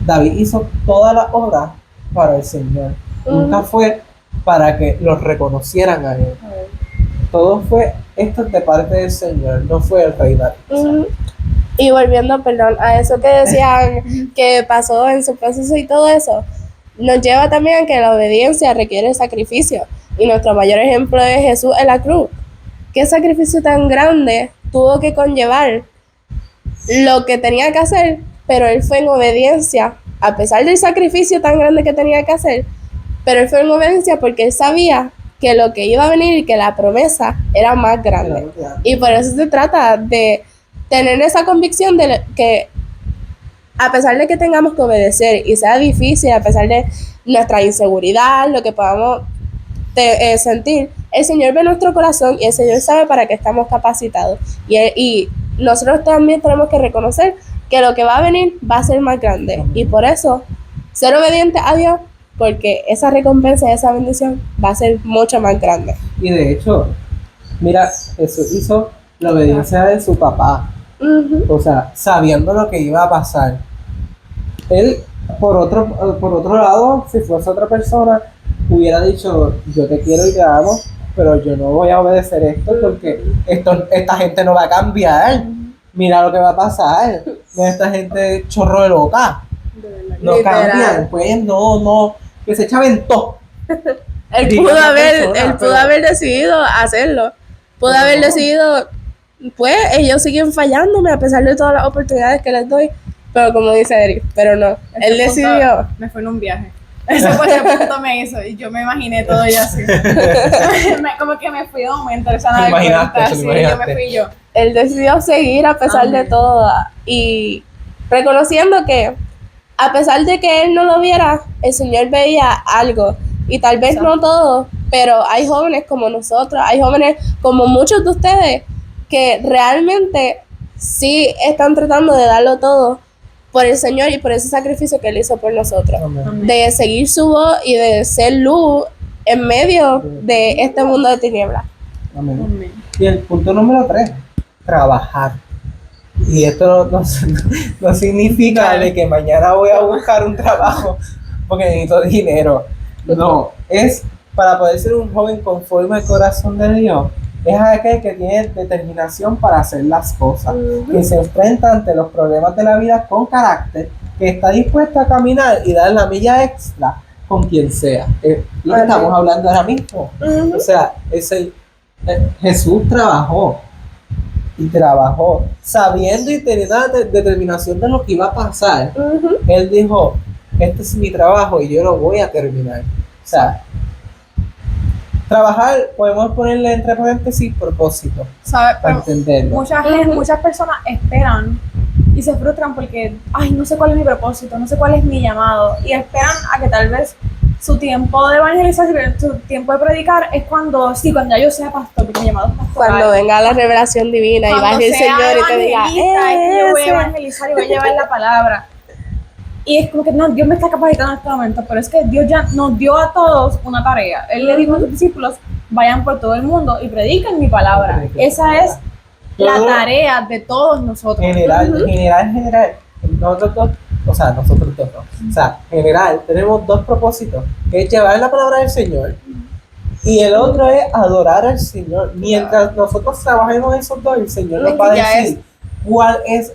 David hizo toda la obra para el Señor. Nunca fue para que los reconocieran a Él. Todo fue esto de parte del Señor, no fue el rey David. Ujú. Y volviendo, perdón, a eso que decían que pasó en su proceso y todo eso, nos lleva también a que la obediencia requiere sacrificio. Y nuestro mayor ejemplo es Jesús en la cruz. ¿Qué sacrificio tan grande tuvo que conllevar lo que tenía que hacer? Pero él fue en obediencia, a pesar del sacrificio tan grande que tenía que hacer, pero él fue en obediencia porque él sabía que lo que iba a venir y que la promesa era más grande. Y por eso se trata de tener esa convicción de que a pesar de que tengamos que obedecer y sea difícil, a pesar de nuestra inseguridad, lo que podamos sentir, el Señor ve nuestro corazón y el Señor sabe para qué estamos capacitados. Y nosotros también tenemos que reconocer que lo que va a venir va a ser más grande. Y por eso, ser obediente a Dios, porque esa recompensa y esa bendición va a ser mucho más grande. Y de hecho, mira, Jesús hizo la obediencia de su papá. O sea, sabiendo lo que iba a pasar. Él, por otro lado, si fuese otra persona, hubiera dicho, yo te quiero y te amo, pero yo no voy a obedecer esto porque esta gente no va a cambiar. Mira lo que va a pasar. Mira, esta gente chorro de loca. No Literal. cambian, pues no, que se echaban todo. Él Diga pudo la haber, persona, él pudo pero- haber decidido hacerlo. Pudo Pero haber no. decidido, pues ellos siguen fallándome a pesar de todas las oportunidades que les doy. Pero como dice Eric, pero no. Ese Él punto decidió. Me fue en un viaje. Ese fue el punto me hizo y yo me imaginé todo yo así. Como que me fui de momento, esa Te nada de imaginaste, cuenta, te sí, yo me imaginaste. fui yo. Él decidió seguir a pesar de Amén. todo. Y reconociendo que a pesar de que él no lo viera, el Señor veía algo. Y tal vez no todo, pero hay jóvenes como nosotros, hay jóvenes como muchos de ustedes que realmente sí están tratando de darlo todo por el Señor y por ese sacrificio que Él hizo por nosotros. Amén. De seguir su voz y de ser luz en medio de este mundo de tinieblas. Amén. Amén. Y el punto número 3, trabajar. Y esto no significa de que mañana voy a buscar un trabajo porque necesito dinero. No, es para poder ser un joven conforme al corazón de Dios. Es aquel que tiene determinación para hacer las cosas, que se enfrenta ante los problemas de la vida con carácter, que está dispuesto a caminar y dar la milla extra con quien sea. Es lo que estamos hablando ahora mismo. O sea, Jesús trabajó y trabajó sabiendo y teniendo la determinación de lo que iba a pasar. Él dijo, este es mi trabajo y yo lo voy a terminar. O sea, trabajar, podemos ponerle entre paréntesis propósito, ¿Sabes? para Pero entenderlo. muchas personas esperan y se frustran porque, ay, no sé cuál es mi propósito, no sé cuál es mi llamado. Y esperan a que tal vez su tiempo de evangelizar, su tiempo de predicar es cuando ya yo sea pastor, porque mi llamado es pastoral. Cuando venga la revelación divina y Cuando baje el sea Señor y te diga, evangelista, es que yo voy a ese. evangelizar y voy a llevar la palabra. Y es como que no, Dios me está capacitando en este momento, pero es que Dios ya nos dio a todos una tarea. Él le dijo a sus discípulos, vayan por todo el mundo y prediquen mi palabra. Esa es la tarea de todos nosotros. General, nosotros dos, o sea, general, tenemos dos propósitos, que es llevar la palabra del Señor y el otro es adorar al Señor. Mientras nosotros trabajemos esos dos, el Señor nos va a Ya decir cuál es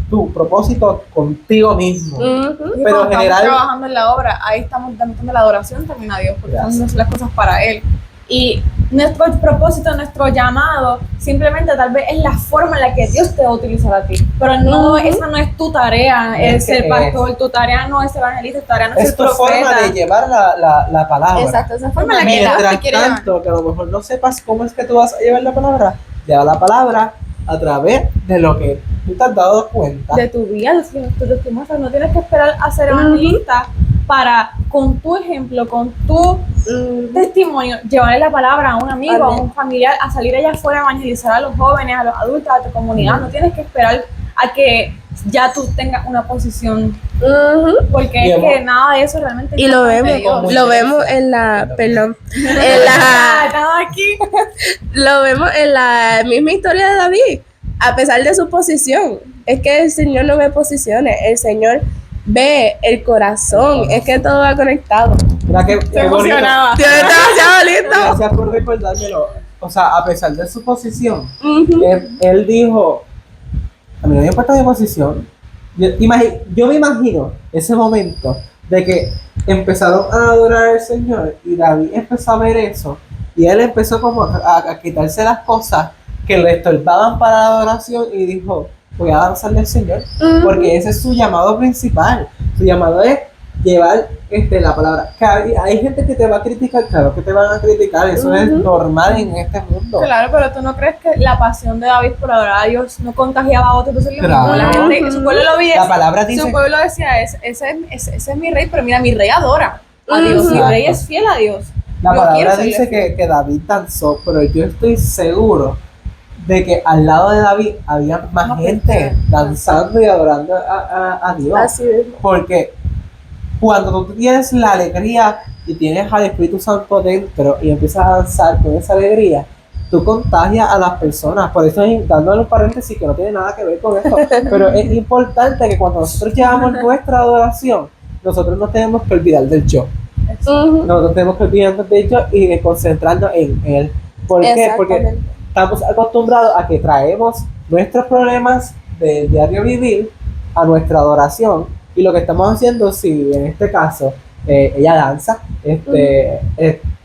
tu propósito contigo mismo. Y Pero cuando en general- estamos trabajando en la obra, ahí estamos dando la adoración también a Dios, porque estamos haciendo las cosas para Él. Y nuestro propósito, nuestro llamado, simplemente tal vez es la forma en la que Dios te va a utilizar a ti. Pero no, esa no es tu tarea, Es es ser que pastor, tu tarea no es ser evangelista, tu tarea no es Es ser tu forma profeta. de llevar la palabra. Exacto, esa forma forma en la que Dios Mientras te quiere llevar. tanto, que a lo mejor no sepas cómo es que tú vas a llevar la palabra, lleva la palabra a través de lo que tú te has dado cuenta. De tu vida, de tu testimonio. No tienes que esperar a ser evangelista para, con tu ejemplo, con tu testimonio, llevarle la palabra a un amigo, a Amén. un familiar, a salir allá afuera a evangelizar a los jóvenes, a los adultos, a tu comunidad. No tienes que esperar a que ya tú tengas una posición, Ujú. porque Y es hemos- que nada de eso realmente Y lo importante, vemos, Dios. lo vemos en la, perdón, en Ah, la, estamos aquí. lo vemos en la misma historia de David, a pesar de su posición. Es que el Señor no ve posiciones, el Señor ve el corazón, es que todo va conectado. Mira qué Estoy bonito. emocionada. Dios es demasiado lindo. Gracias por recordármelo. O sea, a pesar de su posición, Ujú. él dijo, a mí no me importa mi posición. Yo me imagino ese momento de que empezaron a adorar al Señor y David empezó a ver eso y él empezó como a quitarse las cosas que le estorbaban para la adoración y dijo, voy a danzarle al Señor, Ujú. porque ese es su llamado principal. Su llamado es llevar la palabra. Que hay gente que te va a criticar, claro que te van a criticar, eso es Ujú. normal en este mundo. Claro, pero tú no crees que la pasión de David por adorar a Dios no contagiaba a otros. Entonces, Claro. la gente, su pueblo lo veía. La palabra dice, Su pueblo decía, ese es mi rey, pero mira, mi rey adora a Dios, Ujú. mi rey es fiel a Dios. la Yo quiero palabra serle dice fiel. que David danzó, pero yo estoy seguro de que al lado de David había más Más gente personas. danzando y adorando a Dios. Así mismo. Porque cuando tú tienes la alegría y tienes al Espíritu Santo dentro y empiezas a danzar con esa alegría, tú contagias a las personas. Por eso, dándole un paréntesis que no tiene nada que ver con esto, pero es importante que cuando nosotros llevamos nuestra adoración, nosotros no tenemos que olvidar del yo. Ujú. Nosotros tenemos que olvidarnos de ello y concentrarnos en Él. ¿Por qué? Porque Exactamente. estamos acostumbrados a que traemos nuestros problemas del diario vivir a nuestra adoración. Y lo que estamos haciendo, si en este caso ella danza,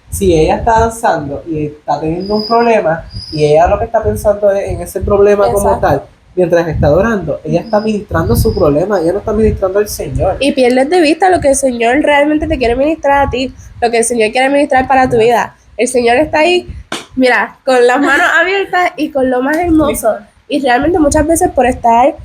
si ella está danzando y está teniendo un problema y ella lo que está pensando es en ese problema como Exacto. tal, mientras está adorando, ella está ministrando su problema, ella no está ministrando al Señor. Y pierdes de vista lo que el Señor realmente te quiere ministrar a ti, lo que el Señor quiere ministrar para tu vida. El Señor está ahí, mira, con las manos abiertas y con lo más hermoso. Y realmente muchas veces por estar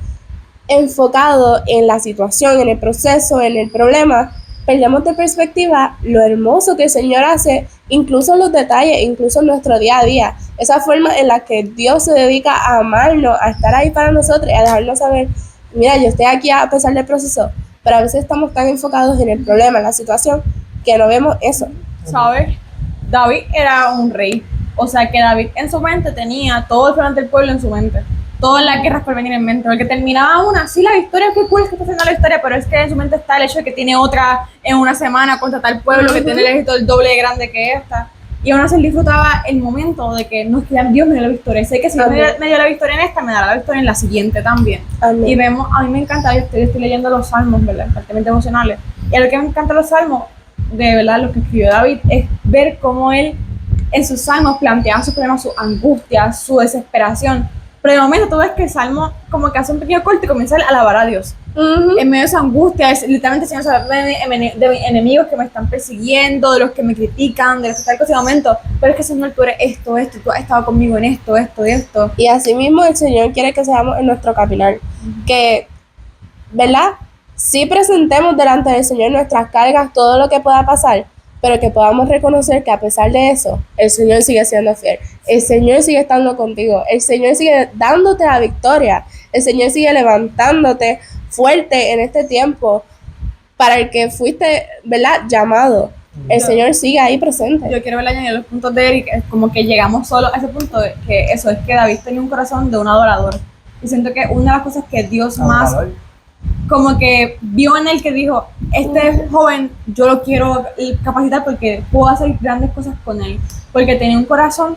enfocado en la situación, en el proceso, en el problema, perdemos de perspectiva lo hermoso que el Señor hace, incluso los detalles, incluso en nuestro día a día. Esa forma en la que Dios se dedica a amarnos, a estar ahí para nosotros y a dejarnos saber, mira, yo estoy aquí a pesar del proceso, pero a veces estamos tan enfocados en el problema, en la situación, que no vemos eso. ¿Sabes? David era un rey. O sea que David en su mente tenía todo el plan del pueblo en su mente. Todas las guerras por venir en mente. Porque terminaba una, sí, la victoria, qué cool que está haciendo la historia, pero es que en su mente está el hecho de que tiene otra en una semana contra tal pueblo que tiene el ejército el doble de grande que esta. Y aún así él disfrutaba el momento de que no es que ya Dios me dio la victoria. Sé que si Dios me dio la victoria en esta, me dará la victoria en la siguiente también. Amén. Y vemos, a mí me encanta, yo estoy leyendo los salmos, ¿verdad? Fuertemente emocionales. Y a lo que me encanta los salmos, de verdad, lo que escribió David, es ver cómo él en sus salmos plantea sus problemas, su angustia, su desesperación. Pero de momento tú ves que el salmo como que hace un pequeño corte y comienza a alabar a Dios. Ujú. En medio de esa angustia, es literalmente Señor, de mis enemigos que me están persiguiendo, de los que me critican, de los que tal cosa de momento. Pero es que Señor, tú eres esto, tú has estado conmigo en esto. Y así mismo el Señor quiere que seamos en nuestro caminar. Que, ¿verdad? Sí presentemos delante del Señor nuestras cargas, todo lo que pueda pasar, pero que podamos reconocer que a pesar de eso, el Señor sigue siendo fiel. El Señor sigue estando contigo. El Señor sigue dándote la victoria. El Señor sigue levantándote fuerte en este tiempo para el que fuiste, ¿verdad? Llamado. El Señor sigue ahí presente. Yo quiero ver añadir los puntos de Eric, es como que llegamos solo a ese punto de que eso es que David tenía un corazón de un adorador. Y siento que una de las cosas que Dios más como que vio en él, que dijo, este joven yo lo quiero capacitar porque puedo hacer grandes cosas con él, porque tenía un corazón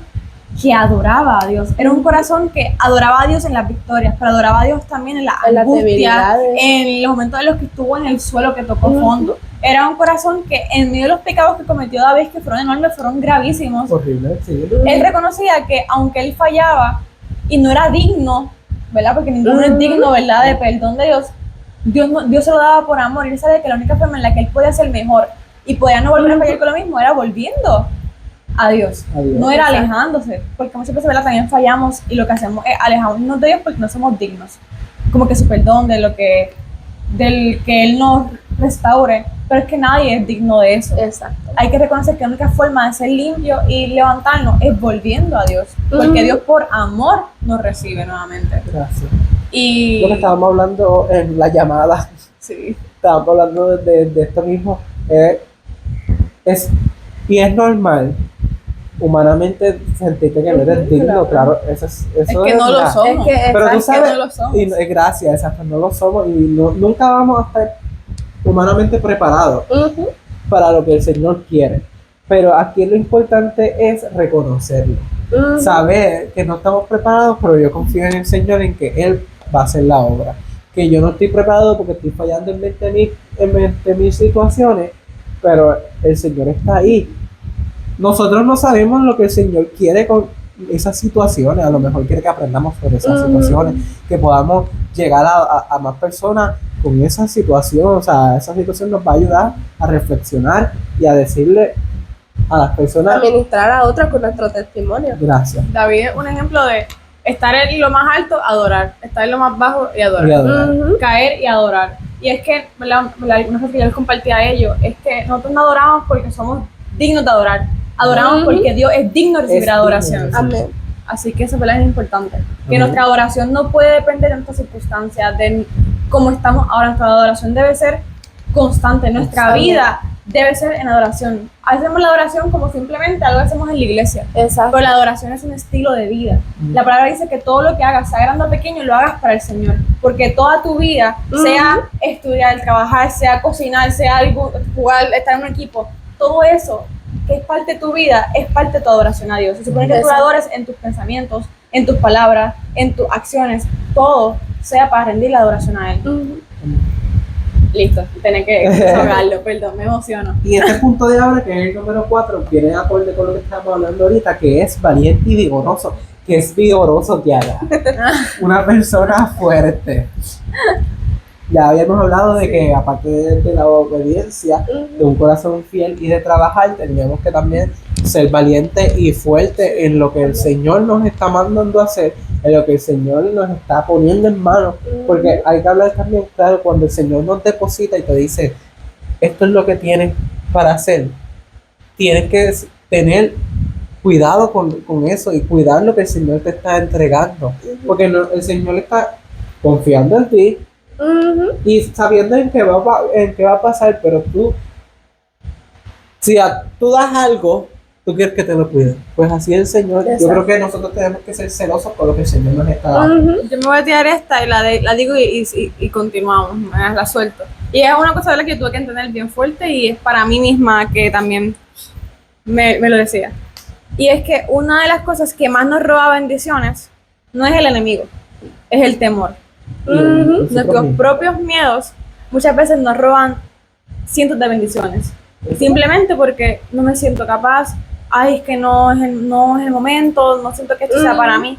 que adoraba a Dios, era un corazón que adoraba a Dios en las victorias, pero adoraba a Dios también en la En las angustia, debilidades. en los momentos en los que estuvo en el suelo, que tocó fondo. Era un corazón que en medio de los pecados que cometió David, que fueron enormes, fueron gravísimos, Horrible, sí. él reconocía que aunque él fallaba y no era digno, ¿verdad? Porque ninguno es digno, ¿verdad? De perdón de Dios. Dios se lo daba por amor y él sabía que la única forma en la que él podía ser mejor y podía no volver a fallar con lo mismo era volviendo a Dios, no era alejándose, porque muchas veces, ¿verdad? También fallamos y lo que hacemos es alejarnos de Dios porque no somos dignos, como que su perdón, del que Él nos restaure, pero es que nadie es digno de eso. Exacto. Hay que reconocer que la única forma de ser limpio y levantarnos es volviendo a Dios, porque Dios por amor nos recibe nuevamente. Gracias. Y Lo que estábamos hablando en la llamada, sí, estábamos hablando de esto mismo, y es normal humanamente sentirte que no eres digno, claro, eso es que no lo verdad. somos. Es que Pero tú Es que sabes, no lo somos. gracias, exacto, no lo somos y nunca vamos a estar humanamente preparados para lo que el Señor quiere. Pero aquí lo importante es reconocerlo, saber que no estamos preparados, pero yo confío en el Señor en que Él va a hacer la obra. Que yo no estoy preparado porque estoy fallando en 20.000 situaciones, pero el Señor está ahí. Nosotros no sabemos lo que el Señor quiere con esas situaciones, a lo mejor quiere que aprendamos sobre esas situaciones, que podamos llegar a más personas con esa situación, o sea, esa situación nos va a ayudar a reflexionar y a decirle a las personas, Administrar a otros con nuestro testimonio. gracias. David es un ejemplo de estar en lo más alto, adorar, estar en lo más bajo y adorar, Y adorar. caer y adorar. Y es que, una cosa que yo les compartí a ellos, es que nosotros no adoramos porque somos dignos de adorar, adoramos porque Dios es digno de recibir Es adoración. digno. Amén. Así que eso es importante. Que Amén. nuestra adoración no puede depender de nuestras circunstancias, de cómo estamos ahora. Nuestra adoración debe ser constante. Nuestra Constante. vida debe ser en adoración. Hacemos la adoración como simplemente algo que hacemos en la iglesia. Exacto. Pero la adoración es un estilo de vida. La palabra dice que todo lo que hagas, sea grande o pequeño, lo hagas para el Señor. Porque toda tu vida, sea estudiar, trabajar, sea cocinar, sea algo, jugar, estar en un equipo, todo eso que es parte de tu vida, es parte de tu adoración a Dios. Se supone que tú adores en tus pensamientos, en tus palabras, en tus acciones, todo sea para rendir la adoración a Él. Listo, tenés que desahogarlo, perdón, me emociono. Y este punto de ahora, que es el número 4, viene de acorde con lo que estamos hablando ahorita, que es valiente y vigoroso. Que es vigoroso, Tiaga. Una persona fuerte. Ya habíamos hablado de que aparte de la obediencia, de un corazón fiel y de trabajar, teníamos que también ser valientes y fuertes en lo que el Señor nos está mandando a hacer, en lo que el Señor nos está poniendo en manos. Porque hay que hablar también, claro, cuando el Señor nos deposita y te dice, esto es lo que tienes para hacer, tienes que tener cuidado con eso y cuidar lo que el Señor te está entregando. Porque el Señor está confiando en ti, y sabiendo en qué va a pasar, pero tú, si tú das algo, tú quieres que te lo cuiden. Pues así el Señor. Exacto. Yo creo que nosotros tenemos que ser celosos por lo que el Señor nos está dando. Yo me voy a tirar esta y la digo y continuamos, la suelto. Y es una cosa de la que yo tuve que entender bien fuerte y es para mí misma que también me lo decía. Y es que una de las cosas que más nos roba bendiciones no es el enemigo, es el temor. Nuestros propios miedos muchas veces nos roban cientos de bendiciones. Simplemente porque no me siento capaz, ay, es que no es el momento, no siento que esto sea para mí.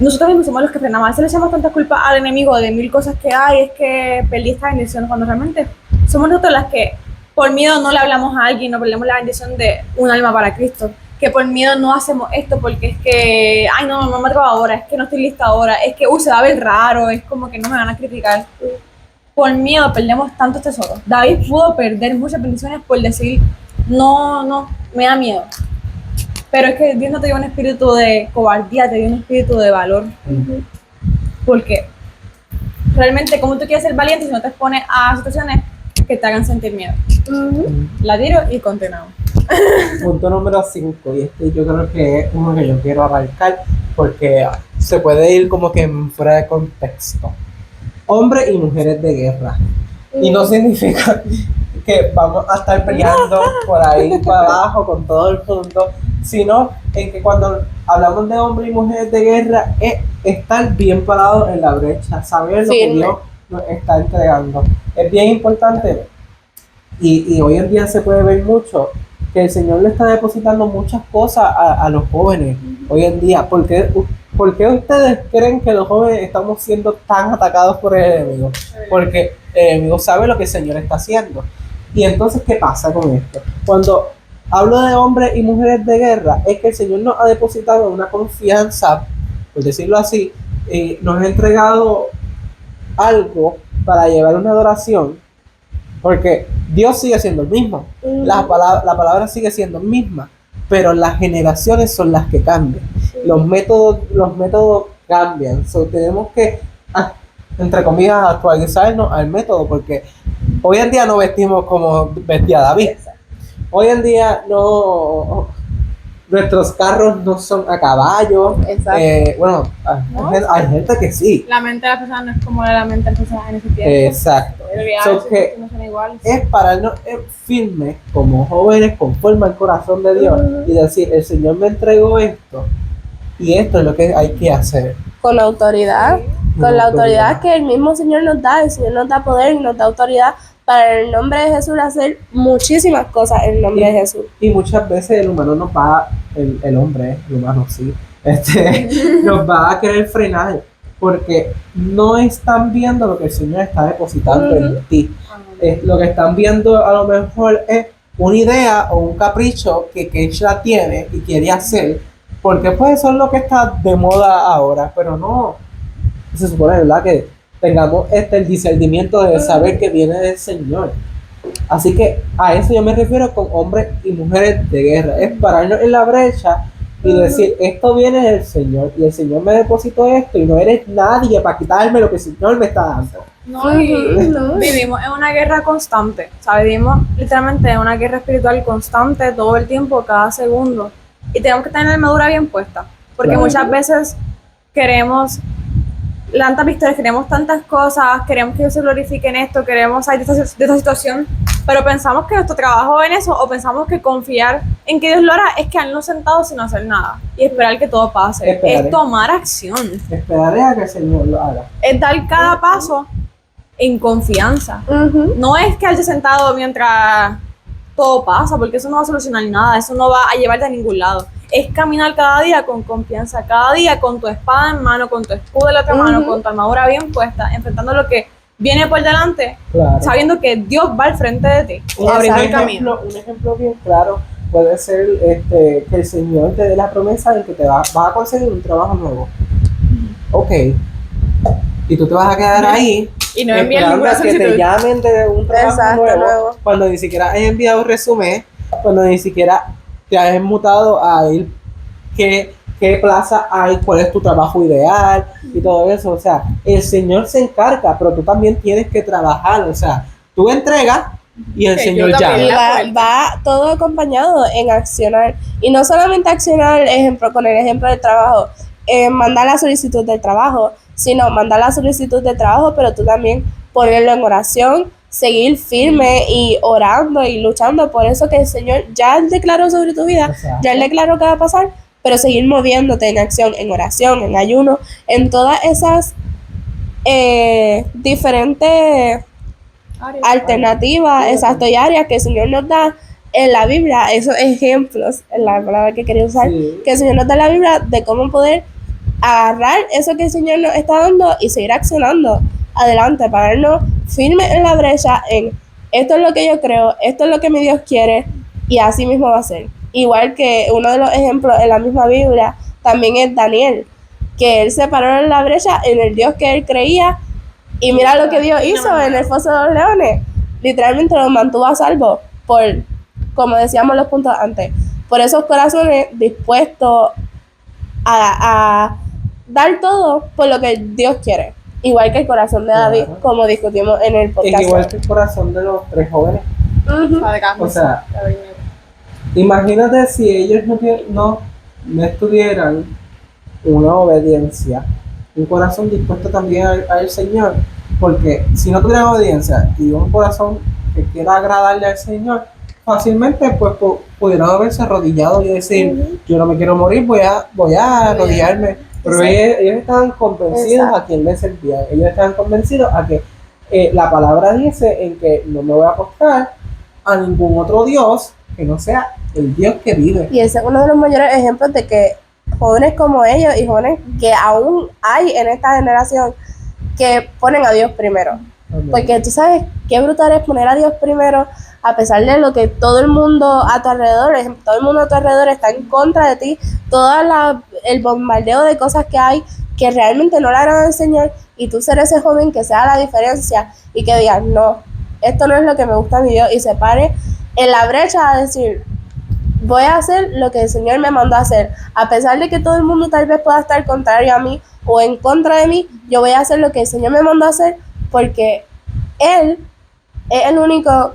Nosotros mismos somos los que frenamos. A veces le echamos tanta culpa al enemigo de mil cosas que hay, es que perdí esta bendición, cuando realmente somos nosotros las que por miedo no le hablamos a alguien, no perdemos la bendición de un alma para Cristo. Que por miedo no hacemos esto porque es que, ay no me atrevo ahora, es que no estoy lista ahora, es que se va a ver raro, es como que no me van a criticar. Por miedo perdemos tantos tesoros. David pudo perder muchas bendiciones por decir, no, me da miedo. Pero es que Dios no te dio un espíritu de cobardía, te dio un espíritu de valor. Porque realmente, ¿cómo tú quieres ser valiente si no te expones a situaciones que te hagan sentir miedo? La tiro y continuamos. Punto número 5, y este yo creo que es uno que yo quiero abarcar porque se puede ir como que fuera de contexto. Hombres y mujeres de guerra. Y no significa que vamos a estar peleando por ahí para abajo con todo el mundo, sino en que cuando hablamos de hombres y mujeres de guerra es estar bien parados en la brecha, saber lo que Dios nos está entregando. Es bien importante y hoy en día se puede ver mucho que el Señor le está depositando muchas cosas a los jóvenes hoy en día. ¿Por qué ustedes creen que los jóvenes estamos siendo tan atacados por el enemigo? Porque el enemigo sabe lo que el Señor está haciendo. Y entonces, ¿qué pasa con esto? Cuando hablo de hombres y mujeres de guerra, es que el Señor nos ha depositado una confianza, por decirlo así, nos ha entregado algo para llevar una adoración Porque Dios sigue siendo el mismo, la palabra sigue siendo misma, pero las generaciones son las que cambian. Los métodos cambian. So, tenemos que, entre comillas, actualizarnos al método, porque hoy en día no vestimos como vestía David. Hoy en día nuestros carros no son a caballo. Bueno, hay gente que sí. La mente de las personas no es como la mente de las personas en ese tiempo. Exacto. Que no son iguales. es pararnos firmes como jóvenes conforme al corazón de Dios y decir, el Señor me entregó esto y esto es lo que hay que hacer. Con la autoridad, con la autoridad que el mismo Señor nos da. El Señor nos da poder y nos da autoridad para en el nombre de Jesús hacer muchísimas cosas en el nombre de Jesús. Y muchas veces el humano nos va, el hombre, el humano sí, nos va a querer frenar porque no están viendo lo que el Señor está depositando en ti. Lo que están viendo a lo mejor es una idea o un capricho que Keishla tiene y quiere hacer, porque pues eso es lo que está de moda ahora, pero no, se supone, ¿verdad?, que tengamos el discernimiento de saber que viene del Señor. Así que a eso yo me refiero con hombres y mujeres de guerra, es pararnos en la brecha y decir, esto viene del Señor y el Señor me depositó esto y no eres nadie para quitarme lo que el Señor me está dando. Vivimos en una guerra constante, o sea, vivimos literalmente en una guerra espiritual constante todo el tiempo, cada segundo, y tenemos que tener la armadura bien puesta, porque muchas veces queremos tantas victorias, queremos tantas cosas, queremos que Dios se glorifique en esto, queremos salir de esta situación, pero pensamos que nuestro trabajo en eso, o pensamos que confiar en que Dios lo hará es quedarnos sentados sin hacer nada y esperar que todo pase. Es tomar acción. Esperaré a que el Señor lo haga. Es dar cada paso en confianza. No es quedarse sentado mientras todo pasa, porque eso no va a solucionar nada, eso no va a llevarte a ningún lado. Es caminar cada día con confianza, cada día con tu espada en mano, con tu escudo en la otra mano, con tu armadura bien puesta, enfrentando lo que viene por delante, sabiendo que Dios va al frente de ti, abriendo el camino. Un ejemplo bien claro puede ser que el Señor te dé la promesa de que vas a conseguir un trabajo nuevo. Ok. Y tú te vas a quedar ahí y no envías ninguna que solicitud. te llamen de un trabajo nuevo, cuando ni siquiera has enviado un resumen, cuando ni siquiera te has mutado a ir qué plaza hay, cuál es tu trabajo ideal y todo eso. O sea, el Señor se encarga, pero tú también tienes que trabajar. O sea, tú entregas y el Señor llama. Va todo acompañado en accionar. Y no solamente accionar, ejemplo, con el ejemplo del trabajo, mandar la solicitud del trabajo, sino mandar la solicitud del trabajo, pero tú también ponerlo en oración, seguir firme y orando y luchando por eso que el Señor ya declaró sobre tu vida. Exacto. Ya Él declaró que va a pasar, pero seguir moviéndote en acción, en oración, en ayuno, en todas esas diferentes alternativas, exacto, y áreas que el Señor nos da en la Biblia, esos ejemplos, es la palabra que quería usar, que el Señor nos da en la Biblia de cómo poder agarrar eso que el Señor nos está dando y seguir accionando adelante, pararnos firmes en la brecha, en esto es lo que yo creo, esto es lo que mi Dios quiere, y así mismo va a ser. Igual que uno de los ejemplos en la misma Biblia también es Daniel, que él se paró en la brecha en el Dios que él creía, y mira lo que Dios hizo en el foso de los leones, literalmente lo mantuvo a salvo por, como decíamos los puntos antes, por esos corazones dispuestos a dar todo por lo que Dios quiere. Igual que el corazón de David, como discutimos en el podcast. Es igual que el corazón de los tres jóvenes. O sea, imagínate si ellos no estuvieran una obediencia, un corazón dispuesto también al Señor, porque si no tuvieran obediencia y un corazón que quiera agradarle al Señor, fácilmente pues pudieran haberse arrodillado y decir, yo no me quiero morir, voy a arrodillarme. Pero ellos estaban convencidos a quien les servía. Ellos estaban convencidos a que la palabra dice en que no me voy a acostar a ningún otro Dios que no sea el Dios que vive. Y ese es uno de los mayores ejemplos de que jóvenes como ellos y jóvenes que aún hay en esta generación que ponen a Dios primero. Amén. Porque tú sabes qué brutal es poner a Dios primero a pesar de lo que todo el mundo a tu alrededor, todo el mundo a tu alrededor está en contra de ti, todo el bombardeo de cosas que hay que realmente no le agradan al Señor, y tú ser ese joven que sea la diferencia y que digas, no, esto no es lo que me gusta a mi Dios y se pare en la brecha a decir, voy a hacer lo que el Señor me mandó a hacer. A pesar de que todo el mundo tal vez pueda estar contrario a mí o en contra de mí, yo voy a hacer lo que el Señor me mandó a hacer porque Él es el único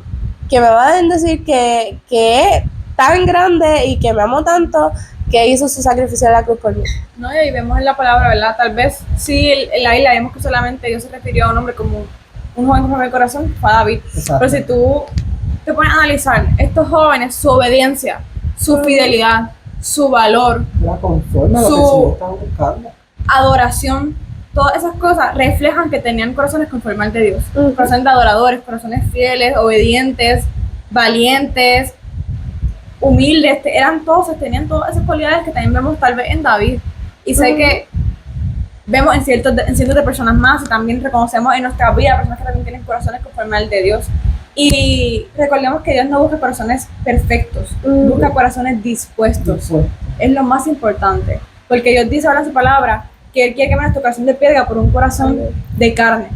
que me va a bendecir, que es tan grande y que me amó tanto, que hizo su sacrificio en la cruz por mí. No, y ahí vemos en la palabra, ¿verdad? Tal vez sí, en la Biblia vemos que solamente Dios se refirió a un hombre como un joven con el corazón, fue a David. Exacto. Pero si tú te pones a analizar estos jóvenes, su obediencia, su fidelidad, su valor, La conforme a lo que el Señor estaba buscando. adoración, todas esas cosas reflejan que tenían corazones conforme al de Dios. Corazones de adoradores, corazones fieles, obedientes, valientes, humildes, tenían todas esas cualidades que también vemos tal vez en David. Y sé que vemos en cientos de personas más y también reconocemos en nuestra vida personas que también tienen corazones conforme al de Dios. Y recordemos que Dios no busca corazones perfectos, busca corazones dispuestos. Es lo más importante, porque Dios dice ahora en su palabra que Él quiere que nuestro corazón de piedra por un corazón de carne.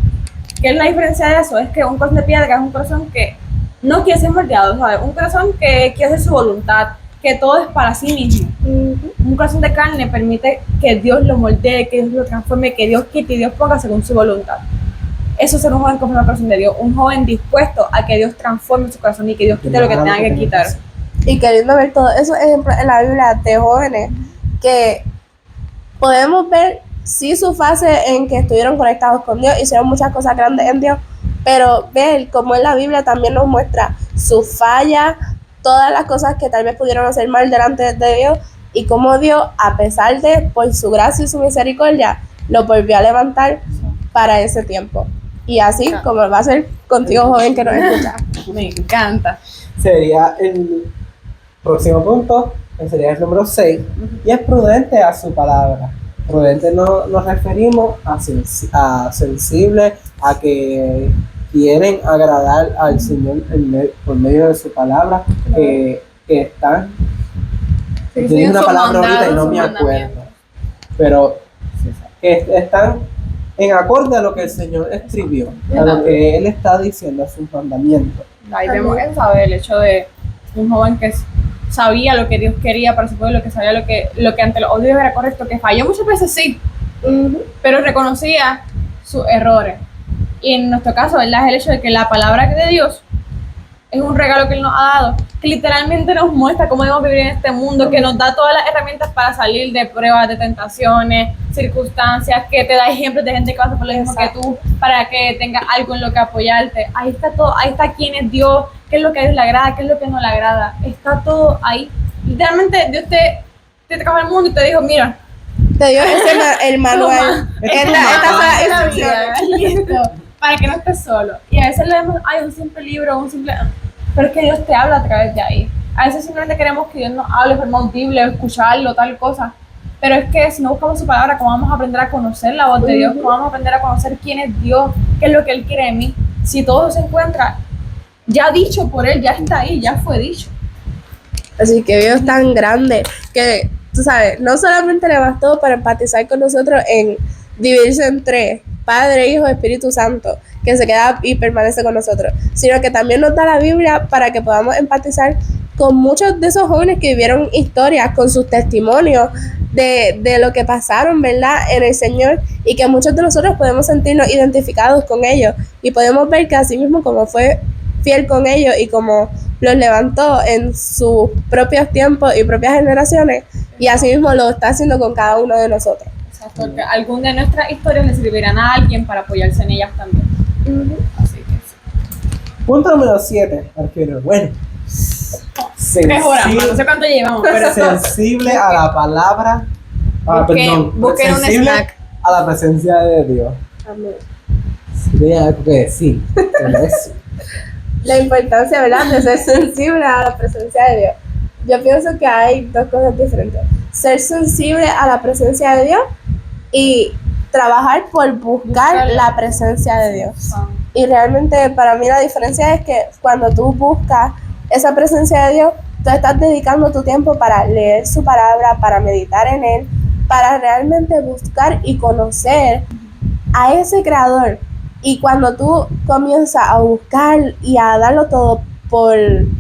¿Qué es la diferencia de eso? Es que un corazón de piedra es un corazón que no quiere ser moldeado, ¿sabes? Un corazón que quiere hacer su voluntad, que todo es para sí mismo. Un corazón de carne permite que Dios lo moldee, que Dios lo transforme, que Dios quite y Dios ponga según su voluntad. Eso es ser un joven conforme al corazón de Dios, un joven dispuesto a que Dios transforme su corazón y que Dios quite lo que tenga que quitar. Y queriendo ver todos esos ejemplos en la Biblia de jóvenes que podemos ver sí su fase en que estuvieron conectados con Dios, hicieron muchas cosas grandes en Dios, pero ver cómo en la Biblia también nos muestra su falla, todas las cosas que tal vez pudieron hacer mal delante de Dios y cómo Dios, a pesar de por su gracia y su misericordia, lo volvió a levantar para ese tiempo. Y así como va a ser contigo, joven, que nos escucha. Me encanta. Sería el próximo punto, que sería el número 6, y es prudente a su palabra. Prudente nos referimos a sensible, a que quieren agradar al Señor por medio de su palabra, que están... Yo dije una palabra ahorita y no me acuerdo, pero que están en acorde a lo que el Señor escribió, a lo que Él está diciendo, a sus mandamientos. Ahí vemos el hecho de un joven que sabía lo que Dios quería para su pueblo, que sabía lo que ante los odios era correcto, que falló muchas veces, sí, pero reconocía sus errores. Y en nuestro caso, ¿verdad?, es el hecho de que la palabra de Dios es un regalo que Él nos ha dado, que literalmente nos muestra cómo debemos vivir en este mundo, que nos da todas las herramientas para salir de pruebas, de tentaciones, circunstancias, que te da ejemplos de gente que pasa por lo mismo que tú, para que tengas algo en lo que apoyarte. Ahí está todo, ahí está quién es Dios, qué es lo que a Dios le agrada, qué es lo que no le agrada. Está todo ahí. Literalmente Dios te trajo al mundo y te dijo, mira, te dio el manual. Esta fue la vida. Para que no estés solo. Y a veces leemos, un simple libro, pero es que Dios te habla a través de ahí. A veces simplemente queremos que Dios nos hable de forma audible, escucharlo, tal cosa. Pero es que si no buscamos su palabra, ¿cómo vamos a aprender a conocer la voz de Dios? ¿Cómo vamos a aprender a conocer quién es Dios? ¿Qué es lo que Él quiere de mí? Si todo se encuentra ya dicho por Él, ya está ahí, ya fue dicho. Así que Dios es tan grande que, tú sabes, no solamente le bastó para empatizar con nosotros en dividirse en tres, Padre, Hijo, Espíritu Santo, que se queda y permanece con nosotros, sino que también nos da la Biblia para que podamos empatizar con muchos de esos jóvenes que vivieron historias, con sus testimonios de lo que pasaron, ¿verdad?, en el Señor, y que muchos de nosotros podemos sentirnos identificados con ellos y podemos ver que así mismo como fue fiel con ellos y como los levantó en sus propios tiempos y propias generaciones, y así mismo lo está haciendo con cada uno de nosotros. Porque alguna de nuestras historias le servirán a alguien para apoyarse en ellas también. Así que sí. Punto número 7, arquero. Bueno, 3 horas, no sé cuánto llevamos, pero sensible a la palabra. Busquen un sensible snack. A la presencia de Dios. Amén. Si tenía algo que decir, pero eso. La importancia, ¿verdad?, de ser sensible a la presencia de Dios. Yo pienso que hay dos cosas diferentes. Ser sensible a la presencia de Dios y trabajar por buscar la presencia de Dios. Y realmente para mí la diferencia es que cuando tú buscas esa presencia de Dios, tú estás dedicando tu tiempo para leer su palabra, para meditar en Él, para realmente buscar y conocer a ese Creador Y cuando tú comienzas a buscar y a darlo todo por,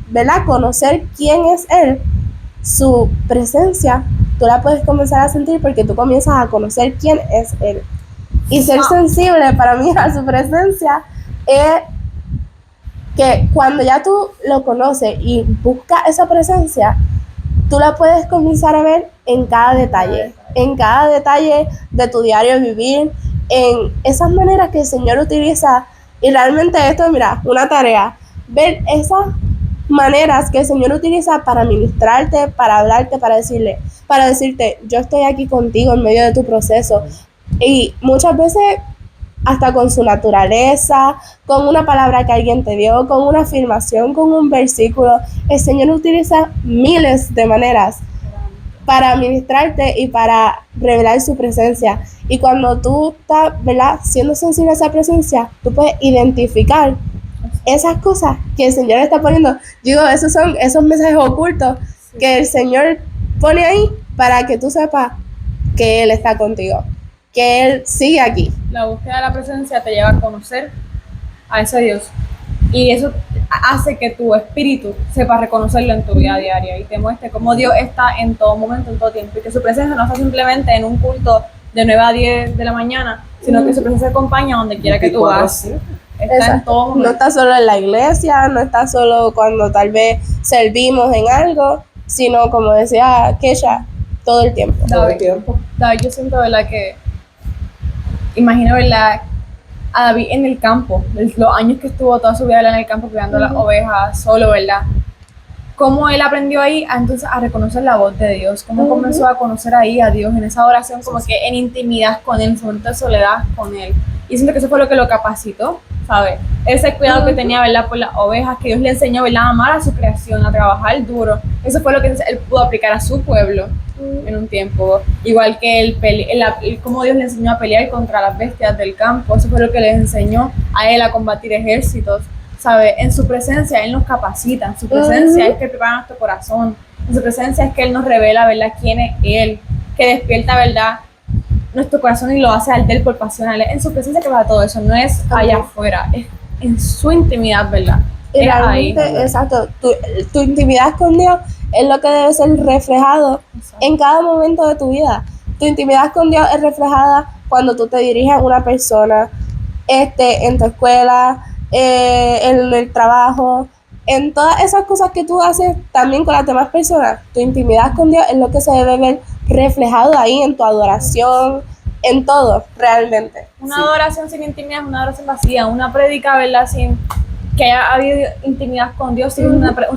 ¿verdad? Conocer quién es Él, su presencia, tú la puedes comenzar a sentir porque tú comienzas a conocer quién es Él. Y ser sensible para mí a su presencia es que cuando ya tú lo conoces y buscas esa presencia, tú la puedes comenzar a ver en cada detalle de tu diario vivir, en esas maneras que el Señor utiliza. Y realmente esto, mira, una tarea, ver esas maneras que el Señor utiliza para ministrarte, para hablarte, para decirte, yo estoy aquí contigo en medio de tu proceso. Y muchas veces hasta con su naturaleza, con una palabra que alguien te dio, con una afirmación, con un versículo. El Señor utiliza miles de maneras para ministrarte y para revelar su presencia. Y cuando tú estás, ¿verdad?, siendo sensible a esa presencia, tú puedes identificar esas cosas que el Señor está poniendo. Digo, esos son esos mensajes ocultos que el Señor pone ahí para que tú sepas que Él está contigo, que Él sigue aquí. La búsqueda de la presencia te lleva a conocer a ese Dios. Y eso hace que tu espíritu sepa reconocerlo en tu vida diaria y te muestre cómo Dios está en todo momento, en todo tiempo. Y que su presencia no está simplemente en un culto de 9 a 10 de la mañana, sino que su presencia acompaña donde quiera que tú vas. Está en todo momento. No está solo en la iglesia, no está solo cuando tal vez servimos en algo, sino como decía Kesha, todo el tiempo. David, yo siento, ¿verdad?, que imagino, ¿verdad?, a David en el campo, los años que estuvo toda su vida en el campo cuidando las ovejas solo, ¿verdad? Cómo él aprendió ahí entonces a reconocer la voz de Dios, cómo comenzó a conocer ahí a Dios en esa oración, como que en intimidad con Él, en su momento de soledad con Él. Y siento que eso fue lo que lo capacitó, ¿sabes? Ese cuidado que tenía, ¿verdad?, por las ovejas, que Dios le enseñó, ¿verdad?, a amar a su creación, a trabajar duro. Eso fue lo que él pudo aplicar a su pueblo en un tiempo. Igual que cómo Dios le enseñó a pelear contra las bestias del campo. Eso fue lo que le enseñó a él a combatir ejércitos, ¿sabe? En su presencia Él nos capacita, en su presencia es que prepara nuestro corazón, en su presencia es que Él nos revela, ¿verdad?, quién es Él, que despierta, ¿verdad?, nuestro corazón y lo hace arder por pasional. En su presencia que va todo eso, no es allá afuera, es en su intimidad, ¿verdad? Y realmente, ahí. Exacto, tu intimidad con Dios es lo que debe ser reflejado en cada momento de tu vida. Tu intimidad con Dios es reflejada cuando tú te diriges a una persona, en tu escuela, en el trabajo, en todas esas cosas que tú haces también con las demás personas. Tu intimidad con Dios es lo que se debe ver reflejado ahí en tu adoración, en todo, realmente. Una adoración sin intimidad es una adoración vacía, una prédica, ¿verdad?, sin que haya habido intimidad con Dios,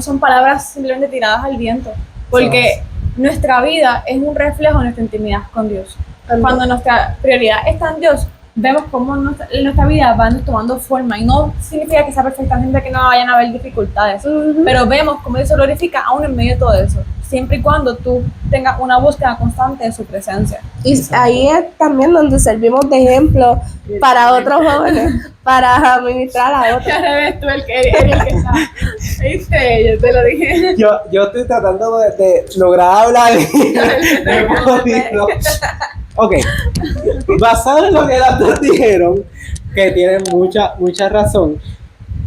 son palabras simplemente tiradas al viento, porque nuestra vida es un reflejo de nuestra intimidad con Dios. Cuando nuestra prioridad está en Dios, vemos cómo nuestra vida va tomando forma, y no significa que sea perfectamente, que no vayan a haber dificultades, pero vemos cómo Dios se glorifica aún en medio de todo eso, siempre y cuando tú tengas una búsqueda constante de su presencia. Y ahí es también donde servimos de ejemplo para otros jóvenes, para administrar a otros. Ya ves tú el que está. ¿Viste? Yo te lo dije. Yo estoy tratando de lograr hablar. Ok, basado en lo que las dos dijeron, que tienen mucha razón,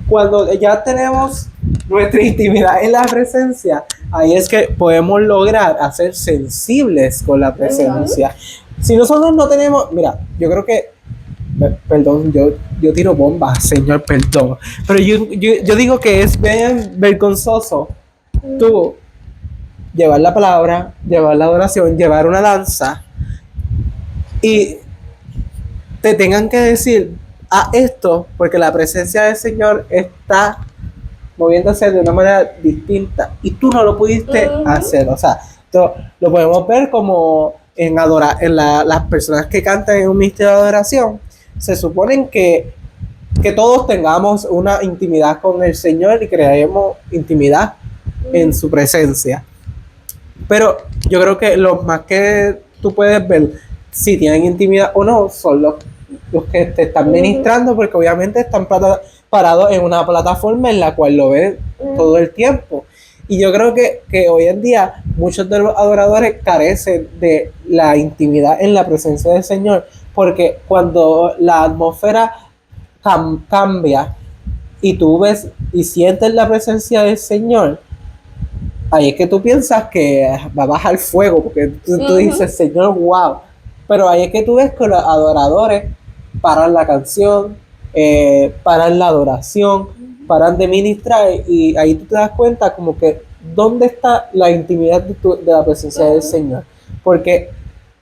cuando ya tenemos nuestra intimidad en la presencia, ahí es que podemos lograr hacer sensibles con la presencia. Si nosotros no tenemos, mira, yo creo que, perdón, yo tiro bombas, Señor, perdón, pero yo digo que es bien vergonzoso tú llevar la palabra, llevar la adoración, llevar una danza y te tengan que decir a esto porque la presencia del Señor está moviéndose de una manera distinta y tú no lo pudiste hacer. O sea, esto lo podemos ver como en las personas que cantan en un ministerio de adoración. Se suponen que todos tengamos una intimidad con el Señor y creemos intimidad en su presencia. Pero yo creo que lo más que tú puedes ver si tienen intimidad o no son los que te están ministrando, porque obviamente están parados en una plataforma en la cual lo ven todo el tiempo. Y yo creo que hoy en día muchos de los adoradores carecen de la intimidad en la presencia del Señor, porque cuando la atmósfera cambia y tú ves y sientes la presencia del Señor, ahí es que tú piensas que va a bajar fuego, porque tú dices, Señor, wow. Pero ahí es que tú ves que los adoradores paran la canción, paran la adoración, paran de ministrar, y ahí tú te das cuenta como que dónde está la intimidad de la presencia del Señor. Porque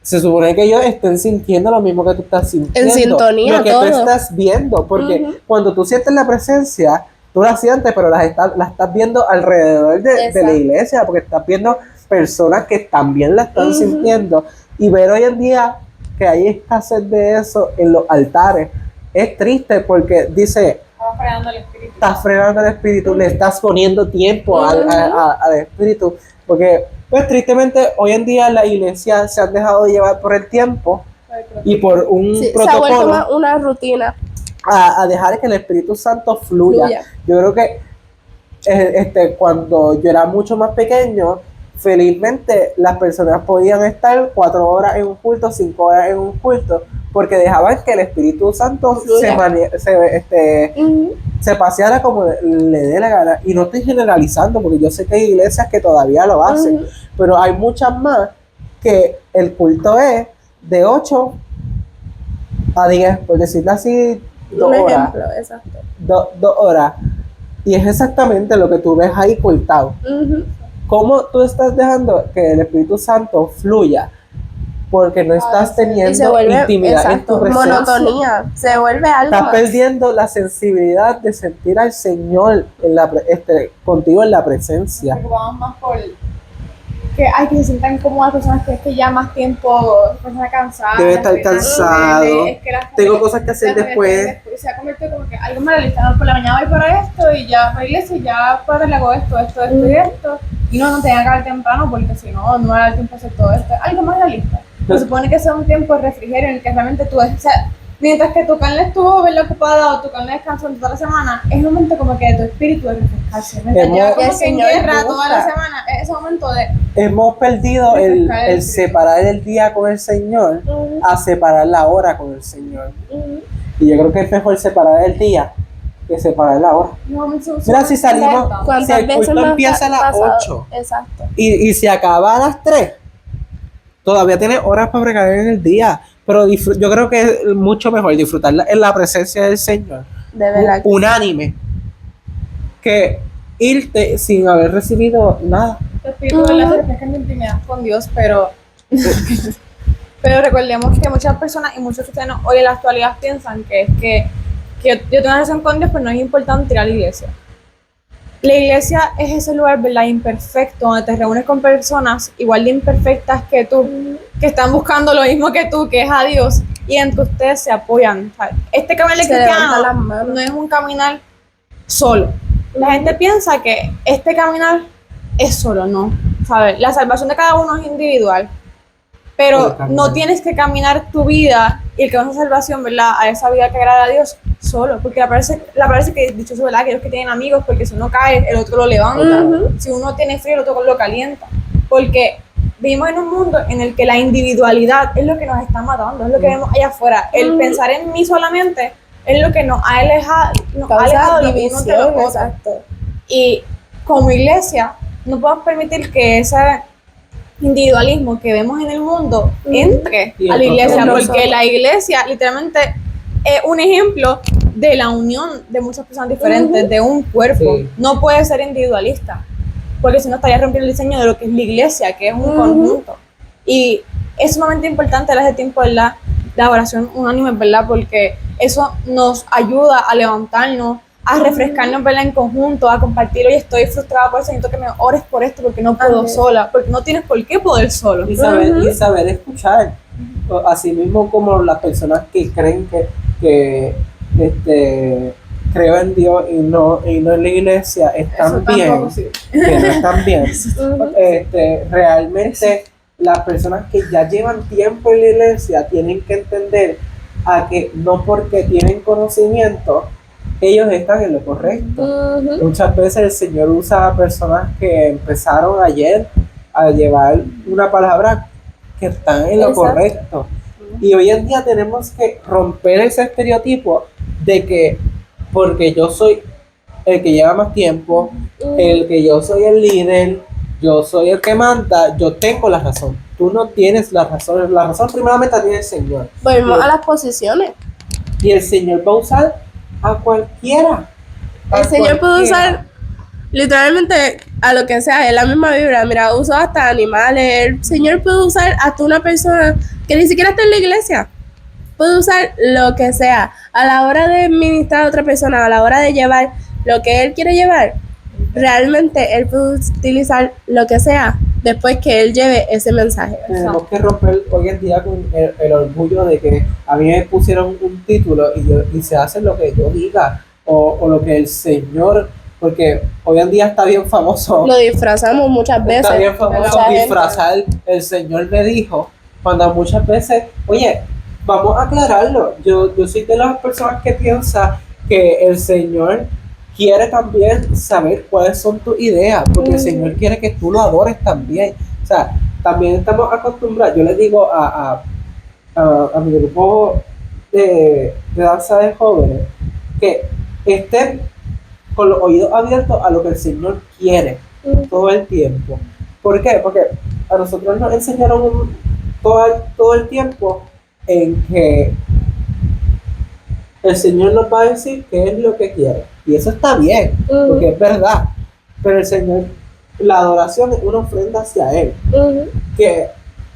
se supone que ellos estén sintiendo lo mismo que tú estás sintiendo. En sintonía, lo que todo. tú estás viendo. Porque cuando tú sientes la presencia, tú la sientes, pero la estás viendo alrededor de la iglesia, porque estás viendo personas que también la están sintiendo. Y ver hoy en día que hay escasez de eso en los altares es triste, porque dice, estás frenando el espíritu, le estás poniendo tiempo al espíritu, porque pues tristemente hoy en día la iglesia se han dejado de llevar por el tiempo y por un se ha vuelto protocolo más una rutina. a dejar que el Espíritu Santo fluya. Yo creo que cuando yo era mucho más pequeño, felizmente las personas podían estar 4 horas en un culto, 5 horas en un culto, porque dejaban que el Espíritu Santo se paseara como le dé la gana. Y no estoy generalizando, porque yo sé que hay iglesias que todavía lo hacen, pero hay muchas más que el culto es de 8 a 10, por decirlo así, 2 Un horas. ejemplo, exacto. 2 horas. Y es exactamente lo que tú ves ahí cortado. ¿Cómo tú estás dejando que el Espíritu Santo fluya? Porque no estás teniendo Y se vuelve, intimidad en tu presencia. monotonía. Se vuelve algo Estás más. perdiendo la sensibilidad de sentir al Señor contigo en la presencia. Nos preocupamos más por que hay que se sientan cómodas personas que es que ya más tiempo, personas cansadas. Debe estar cansado. Tengo cosas que hacer las después. Se ha convertido como que algo más realista, ¿no? Por la mañana voy para esto y ya para la iglesia y ya para le hago esto y esto. Y no tenía que acabar temprano porque si no, no era el tiempo de hacer todo esto. Algo más realista. Se supone que sea un tiempo de refrigerio en el que realmente tú, o sea, mientras que tu carne estuvo ocupada o tu carne descansó toda la semana, es un momento como que de tu espíritu de refrescarse. Lleva como que en guerra toda la semana, es ese momento de... Hemos perdido el separar el día con el Señor a separar la hora con el Señor. Y yo creo que es mejor separar el día que separar la hora. Mira, si salimos, si el culto empieza a las 8 y se acaba a las 3, todavía tienes horas para pregar en el día. Pero yo creo que es mucho mejor disfrutarla en la presencia del Señor, de verdad, unánime, que irte sin haber recibido nada. Tu espíritu se refleja en tu intimidad con Dios, pero recordemos que muchas personas y muchos cristianos hoy en la actualidad piensan que yo tengo una relación con Dios, pero no es importante ir a la iglesia. La iglesia es ese lugar, ¿verdad?, imperfecto, donde te reúnes con personas igual de imperfectas que tú, que están buscando lo mismo que tú, que es a Dios, y entre ustedes se apoyan. ¿Sabes? Este caminar cristiano no es un caminar solo. La gente piensa que este caminar es solo, no. ¿Sabes? La salvación de cada uno es individual, pero no tienes que caminar tu vida y el que va a esa salvación, ¿verdad?, a esa vida que agrada a Dios solo, porque la parece que dichoso, ¿verdad?, aquellos que tienen amigos, porque si uno cae, el otro lo levanta, si uno tiene frío, el otro lo calienta, porque vivimos en un mundo en el que la individualidad es lo que nos está matando, es lo que vemos allá afuera, el pensar en mí solamente es lo que nos ha alejado de los unos de los otros. Y como iglesia no podemos permitir que ese individualismo que vemos en el mundo entre a la iglesia, porque la iglesia literalmente es un ejemplo de la unión de muchas personas diferentes, de un cuerpo. No puede ser individualista, porque si no estaría rompiendo el diseño de lo que es la iglesia, que es un conjunto. Y es sumamente importante en ese tiempo, ¿verdad?, la oración unánime, ¿verdad?, porque eso nos ayuda a levantarnos, a refrescarnos, ¿verdad?, en conjunto, a compartir. Oye, estoy frustrada por eso, necesito que me ores por esto, porque no puedo sola, porque no tienes por qué poder solo. Y saber escuchar, así mismo como las personas que creen que creo en Dios y no en la iglesia están bien, que no están bien. Realmente las personas que ya llevan tiempo en la iglesia tienen que entender a que no porque tienen conocimiento ellos están en lo correcto. Muchas veces el Señor usa a personas que empezaron ayer a llevar una palabra que están en lo correcto. Y hoy en día tenemos que romper ese estereotipo de que porque yo soy el que lleva más tiempo, el que yo soy el líder, yo soy el que manda, yo tengo la razón. Tú no tienes la razón primeramente la tiene el Señor. Volvemos a las posiciones. Y el Señor va a usar a cualquiera. El Señor puede usar literalmente a lo que sea, es la misma Biblia. Mira, usó hasta animales. El Señor puede usar hasta una persona que ni siquiera está en la iglesia. Puede usar lo que sea. A la hora de ministrar a otra persona, a la hora de llevar lo que Él quiere llevar, realmente Él puede utilizar lo que sea después que Él lleve ese mensaje. Tenemos que romper hoy en día con el orgullo de que a mí me pusieron un título y se hace lo que yo diga o lo que el Señor, porque hoy en día está bien famoso. Lo disfrazamos muchas veces. Está bien famoso Mucha gente. disfrazar el Señor me dijo, cuando muchas veces, oye, vamos a aclararlo. Yo soy de las personas que piensa que el Señor quiere también saber cuáles son tus ideas, porque el Señor quiere que tú lo adores también. O sea, también estamos acostumbrados. Yo le digo a mi grupo de danza de jóvenes que estén con los oídos abiertos a lo que el Señor quiere todo el tiempo. ¿Por qué? Porque a nosotros nos enseñaron todo el tiempo en que el Señor nos va a decir qué es lo que quiere. Y eso está bien, porque es verdad. Pero el Señor, la adoración es una ofrenda hacia Él. Que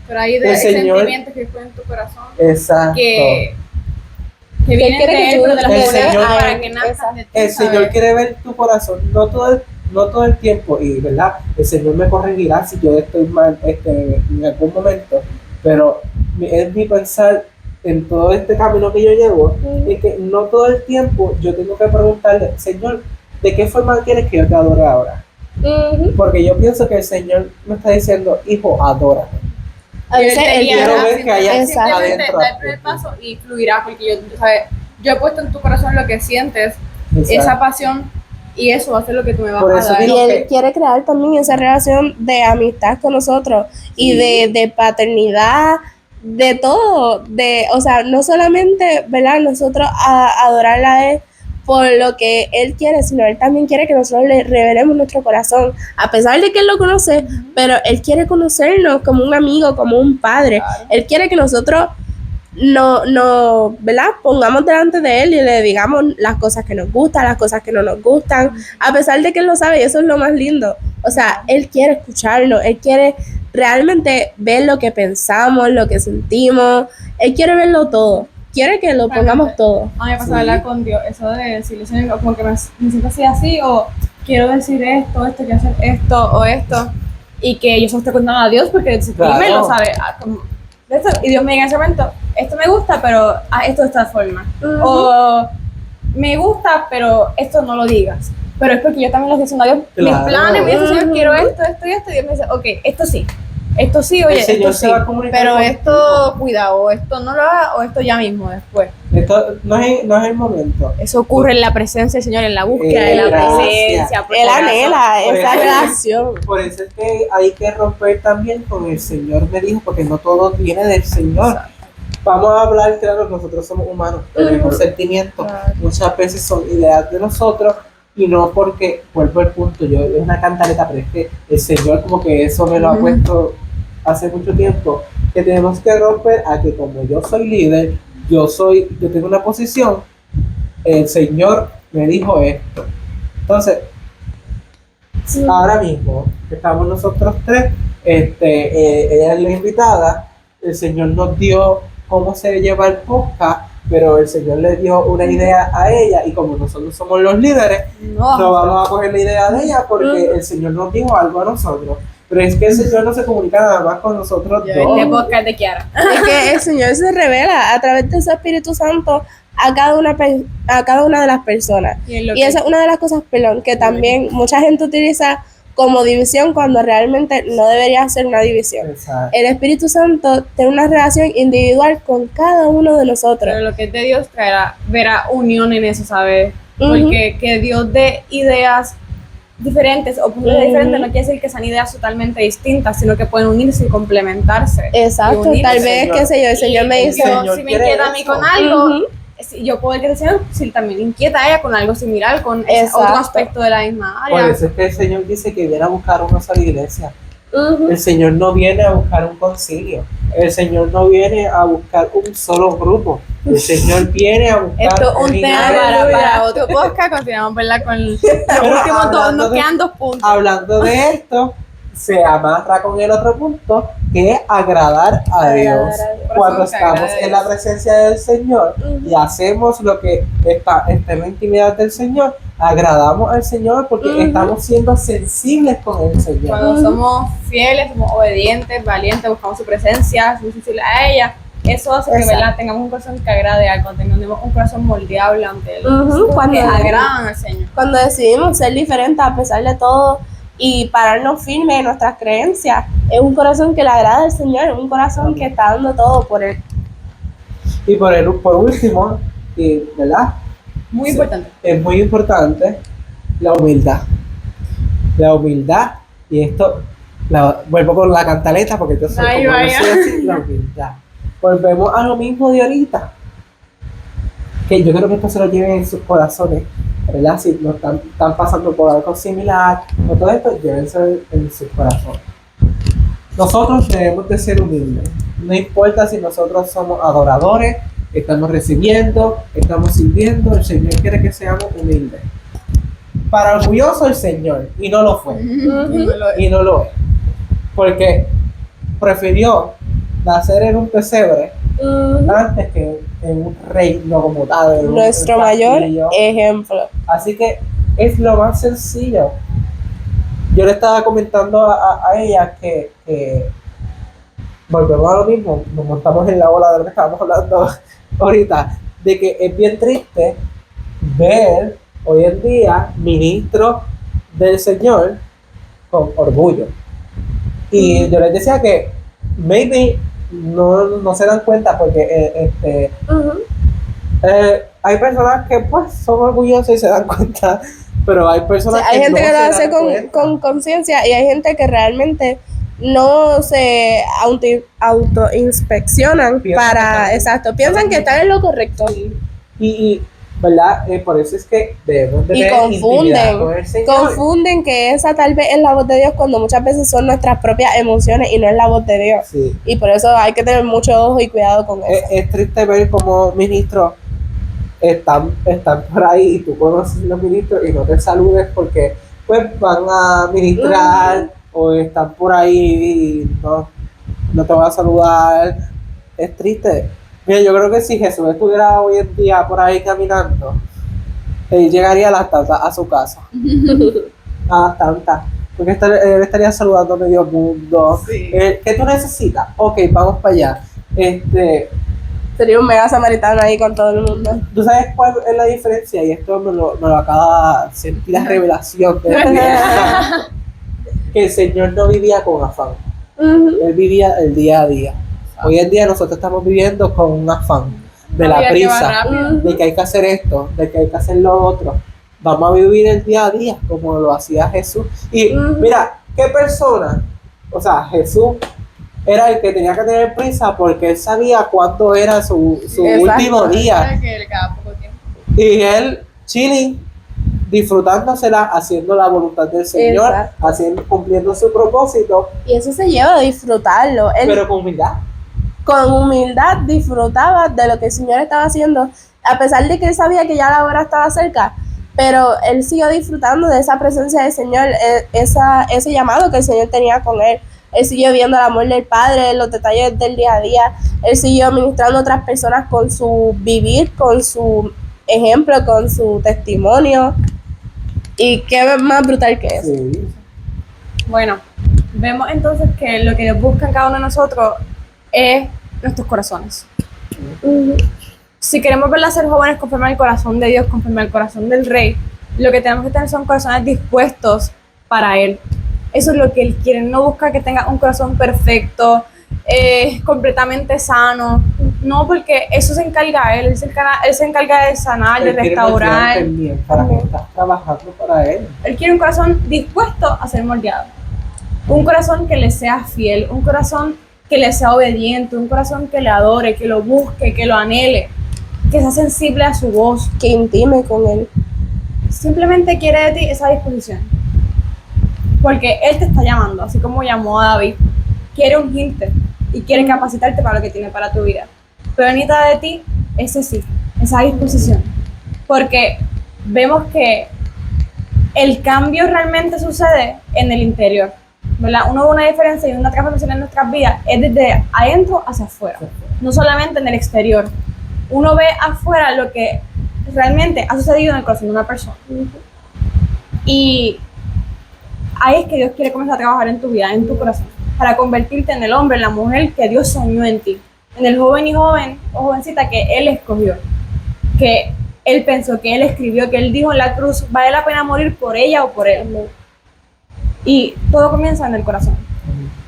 Pero hay el Señor, sentimientos que fue en tu corazón exacto. que vienen quiere de que Él, tú pero de las el personas Señor- para que nazcan de ti, El Señor ¿sabes? quiere ver tu corazón, no todo el tiempo, y verdad, el Señor me corregirá si yo estoy mal en algún momento, pero es mi pensar en todo este camino que yo llevo, es que no todo el tiempo yo tengo que preguntarle, Señor, ¿de qué forma quieres que yo te adore ahora? Porque yo pienso que el Señor me está diciendo, hijo, adórame. A veces Él te Él guiará, quiero ver que haya simplemente adentro da el primer paso y fluirá, porque yo he puesto en tu corazón lo que sientes, esa Exacto. pasión, y eso va a ser lo que tú me vas Por a eso dar. digo Y Él que- quiere crear también esa relación de amistad con nosotros y Sí. de paternidad, de todo, o sea, no solamente, ¿verdad? Nosotros adorarla a Él por lo que Él quiere, sino Él también quiere que nosotros le revelemos nuestro corazón, a pesar de que Él lo conoce, pero Él quiere conocernos como un amigo, como un padre. Él quiere que nosotros ¿verdad? Pongamos delante de Él y le digamos las cosas que nos gustan, las cosas que no nos gustan, a pesar de que Él lo sabe, y eso es lo más lindo. O sea, Él quiere escucharnos, Él quiere realmente ver lo que pensamos, lo que sentimos, Él quiere verlo todo, quiere que lo pongamos todo. A mí me pasa Sí. hablar con Dios, eso de decirle, Señor, como que me siento así, o quiero decir esto, quiero hacer esto o esto, y que yo se lo estoy contando a Dios porque Claro. Él lo sabe. Y Dios me diga en ese momento, esto me gusta, pero esto de esta forma. O me gusta, pero esto no lo digas. Pero es porque yo también lo estoy diciendo a Dios. Claro. Mis planes, me dice, Señor, quiero esto y esto. Y Dios me dice, ok, esto sí, oye, el Señor esto se sí. va a comunicar Pero contigo. esto, cuidado, o esto no lo haga, o esto ya mismo, después. Esto no es el momento. Eso ocurre en la presencia del Señor, en la búsqueda de la Gracias. presencia. por Él si acaso. anhela Por esa eso- relación. Por eso es que hay que romper también con el Señor me dijo, porque no todo viene del Señor. Vamos a hablar, claro, nosotros somos humanos, tenemos sentimientos, muchas veces son ideas de nosotros, y no porque, vuelvo al punto, yo es una cantaleta, pero es que el Señor como que eso me lo ha puesto hace mucho tiempo, que tenemos que romper a que como yo soy líder, yo tengo una posición, el Señor me dijo esto. Entonces, ahora mismo, que estamos nosotros tres, ella es la invitada, el Señor nos dio cómo se lleva el podcast, pero el Señor le dio una idea a ella, y como nosotros somos los líderes, no vamos a coger la idea de ella porque el Señor nos dijo algo a nosotros. Pero es que el Señor no se comunica nada más con nosotros Este dos. podcast de Kiara. Es que el Señor se revela a través de su Espíritu Santo a cada una de las personas. Y esa es una de las cosas, que también mucha gente utiliza como división cuando realmente no debería ser una división. Exacto. El Espíritu Santo tiene una relación individual con cada uno de nosotros. Pero lo que es de Dios verá unión en eso, ¿sabes? Ujú. Porque que Dios dé ideas diferentes o puntos de vista diferentes no quiere decir que sean ideas totalmente distintas, sino que pueden unirse y complementarse. Exacto, Y unirse. tal vez, qué sé yo, el Señor me dice, Señor si me quiere queda a mí eso. con algo, yo puedo que el Señor si también inquieta a ella con algo similar, con ese otro Exacto. aspecto de la misma Por área. eso es que el Señor dice que viene a buscar una sola iglesia. Ujú. El Señor no viene a buscar un concilio. El Señor no viene a buscar un solo grupo. El Señor viene a buscar Esto es un una tema iglesia. para otro podcast. Continuamos, ¿verdad? Con los Pero últimos dos, hablando nos de- quedan 2 puntos. Hablando de esto, se amarra con el otro punto, que es agradar a Dios. Agradar a Dios. Cuando Corazón que estamos agrade a en la Dios. presencia del Señor Ujú. y hacemos lo que está en la intimidad del Señor, agradamos al Señor porque Ujú. estamos siendo sensibles con el Señor. Cuando somos fieles, somos obedientes, valientes, buscamos su presencia, somos sensibles a ella, eso hace que, Exacto. ¿verdad?, tengamos un corazón que agrade a Él, tengamos un corazón moldeable ante Él. Ujú, Cosas cuando- que agradan al Señor. Cuando decidimos ser diferentes a pesar de todo y pararnos firmes en nuestras creencias, es un corazón que le agrada al Señor, es un corazón que está dando todo por Él. Y por último, y, ¿verdad? Muy Sí. importante. Es muy importante la humildad. La humildad, y esto, vuelvo con la cantaleta porque yo soy, Ay, como yo vaya. soy así, la humildad. Volvemos a lo mismo de ahorita. Que yo creo que esto se lo lleven en sus corazones, ¿verdad? Si no están pasando por algo similar o todo esto, llévense en sus corazones. Nosotros debemos de ser humildes. No importa si nosotros somos adoradores, estamos recibiendo, estamos sirviendo, el Señor quiere que seamos humildes. Para orgulloso el Señor, y no lo fue, y no lo es. Porque prefirió nacer en un pesebre Ujú. antes que en un reino como tal. en un Nuestro mayor castillo. ejemplo. Así que es lo más sencillo. Yo le estaba comentando a ella que volvemos a lo mismo, nos montamos en la ola de lo que estábamos hablando ahorita, de que es bien triste ver hoy en día ministros del Señor con orgullo. Y yo les decía que maybe no se dan cuenta porque Ujú. hay personas que pues son orgullosas y se dan cuenta, pero hay O personas sea, hay gente no que lo se hace dan cuenta. con conciencia y hay gente que realmente no se autoinspeccionan Piensan que para, están- exacto, piensan que están en lo correcto. Y ¿verdad? Por eso es que debemos de Y tener intimidad con el Señor. confunden que esa tal vez es la voz de Dios cuando muchas veces son nuestras propias emociones y no es la voz de Dios. Sí. Y por eso hay que tener mucho ojo y cuidado con eso. Es triste ver cómo ministros están por ahí y tú conoces los ministros y no te saludes porque pues van a ministrar o están por ahí y no te van a saludar. Es triste. Mira, yo creo que si Jesús estuviera hoy en día por ahí caminando, él llegaría a las tantas a su casa. A las tantas. Porque él estaría saludando a medio mundo. Sí. ¿Qué tú necesitas? Ok, vamos para allá. Sería un mega samaritano ahí con todo el mundo. ¿Tú sabes cuál es la diferencia? Y esto me lo acaba de sentir la revelación de este día. Que el Señor no vivía con afán. Ujú. Él vivía el día a día. Hoy en día nosotros estamos viviendo con un afán de la Había que prisa, va rápido. de que hay que hacer esto, de que hay que hacer lo otro. Vamos a vivir el día a día como lo hacía Jesús. Y Ujú. mira, ¿qué persona? O sea, Jesús era el que tenía que tener prisa porque él sabía cuándo era su Exacto. último día. Que le queda poco tiempo. Y él, chilling, disfrutándosela, haciendo la voluntad del Señor, Exacto. cumpliendo su propósito, Y eso se lleva a disfrutarlo. Él pero con humildad. con humildad disfrutaba de lo que el Señor estaba haciendo, a pesar de que él sabía que ya la hora estaba cerca, pero él siguió disfrutando de esa presencia del Señor, ese llamado que el Señor tenía con él. Él siguió viendo el amor del Padre, los detalles del día a día. Él siguió ministrando a otras personas con su vivir, con su ejemplo, con su testimonio. Y qué más brutal que eso. Sí. Bueno, vemos entonces que lo que Dios busca en cada uno de nosotros es nuestros corazones. Si queremos verla ser jóvenes conforme al corazón de Dios, conforme al corazón del Rey, lo que tenemos que tener son corazones dispuestos para Él. Eso es lo que Él quiere. No busca que tenga un corazón perfecto, completamente sano. No, porque eso se encarga Él. Él se encarga de sanar, de Él quiere restaurar. moldearte bien para que estás trabajando para Él. Él quiere un corazón dispuesto a ser moldeado. Un corazón que le sea fiel, un corazón que le sea obediente, un corazón que le adore, que lo busque, que lo anhele. que sea sensible a su voz, Que intime con él. simplemente quiere de ti esa disposición. Porque Él te está llamando, así como llamó a David. Quiere ungirte y quiere capacitarte para lo que tiene para tu vida. Pero necesita de ti ese sí, esa disposición. Porque vemos que el cambio realmente sucede en el interior, ¿verdad? Uno ve una diferencia y una transformación en nuestras vidas es desde adentro hacia afuera, no solamente en el exterior. Uno ve afuera lo que realmente ha sucedido en el corazón de una persona. Y ahí es que Dios quiere comenzar a trabajar en tu vida, en tu corazón, para convertirte en el hombre, en la mujer que Dios soñó en ti, en el joven y jovencita que Él escogió, que Él pensó, que Él escribió, que Él dijo en la cruz, vale la pena morir por ella o por él. Y todo comienza en el corazón,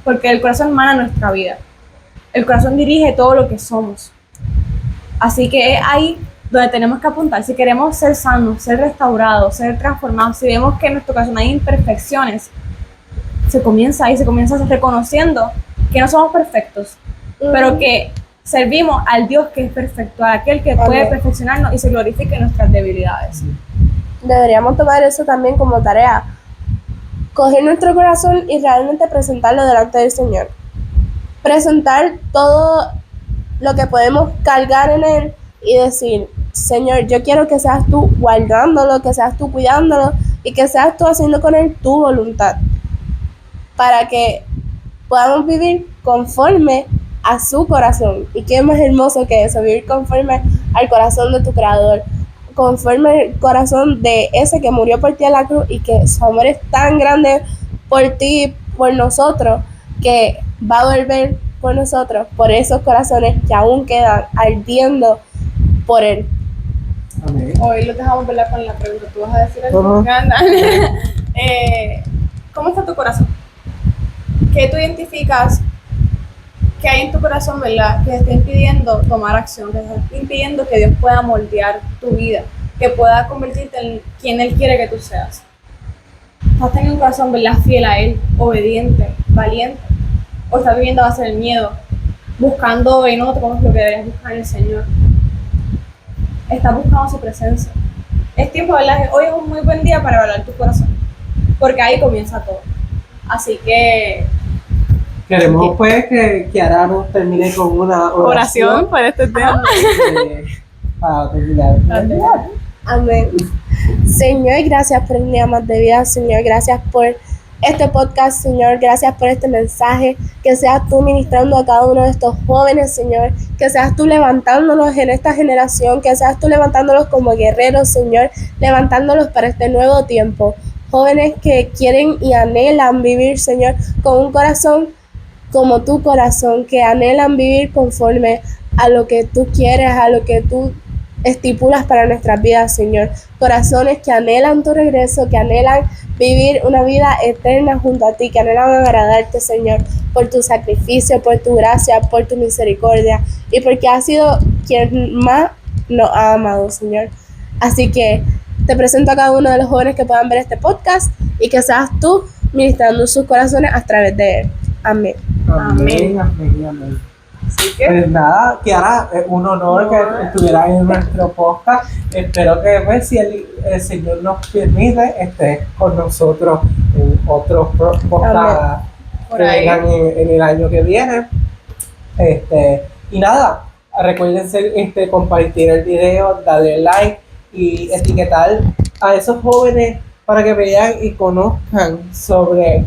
porque el corazón emana nuestra vida, el corazón dirige todo lo que somos. Así que es ahí donde tenemos que apuntar. Si queremos ser sanos, ser restaurados, ser transformados, si vemos que en nuestro corazón hay imperfecciones, se comienza ahí, se comienza reconociendo que no somos perfectos, pero que servimos al Dios que es perfecto, a aquel que puede perfeccionarnos y se glorifique en nuestras debilidades. Deberíamos tomar eso también como tarea. Coger nuestro corazón y realmente presentarlo delante del Señor. Presentar todo lo que podemos cargar en Él y decir, Señor, yo quiero que seas tú guardándolo, que seas tú cuidándolo y que seas tú haciendo con Él tu voluntad, para que podamos vivir conforme a su corazón. Y qué más hermoso que eso, vivir conforme al corazón de tu Creador, conforme al corazón de ese que murió por ti en la cruz y que su amor es tan grande por ti, por nosotros, que va a volver por nosotros, por esos corazones que aún quedan ardiendo por Él. Amén. Hoy lo dejamos, ¿verdad?, con la pregunta. ¿Tú vas a decir algo? Ujú. ¿Cómo está tu corazón? ¿Qué tú identificas que hay en tu corazón, ¿verdad?, que te está impidiendo tomar acción, que te está impidiendo que Dios pueda moldear tu vida, que pueda convertirte en quien Él quiere que tú seas? ¿Estás teniendo un corazón, ¿verdad?, fiel a Él, obediente, valiente? ¿O estás viviendo a base del miedo, buscando en otro lo que deberías buscar en el Señor? Estás buscando su presencia. Es tiempo, ¿verdad? Hoy es un muy buen día para evaluar tu corazón, porque ahí comienza todo. Así que Queremos pues que Kiara nos termine con una oración por este tema. Para terminar. Amén. Señor, gracias por el día más de vida. Señor, gracias por este podcast. Señor, gracias por este mensaje. Que seas tú ministrando a cada uno de estos jóvenes, Señor. Que seas tú levantándolos en esta generación. Que seas tú levantándolos como guerreros, Señor. Levantándolos para este nuevo tiempo. Jóvenes que quieren y anhelan vivir, Señor, con un corazón como tu corazón. Que anhelan vivir conforme a lo que tú quieres, a lo que tú estipulas para nuestras vidas, Señor. Corazones que anhelan tu regreso, que anhelan vivir una vida eterna junto a ti, que anhelan agradarte, Señor, por tu sacrificio, por tu gracia, por tu misericordia y porque has sido quien más nos ha amado, Señor. Así que te presento a cada uno de los jóvenes que puedan ver este podcast y que seas tú ministrando sus corazones a través de él. Amén. Amén, amén, amén. Así que Pues nada, Kiara, es un honor que estuvieras en nuestro podcast. Espero que pues, si el Señor nos permite, estés con nosotros en otros podcasts Por que ahí. vengan en el año que viene. Y nada, recuerden compartir el video, darle like y etiquetar a esos jóvenes para que vean y conozcan sobre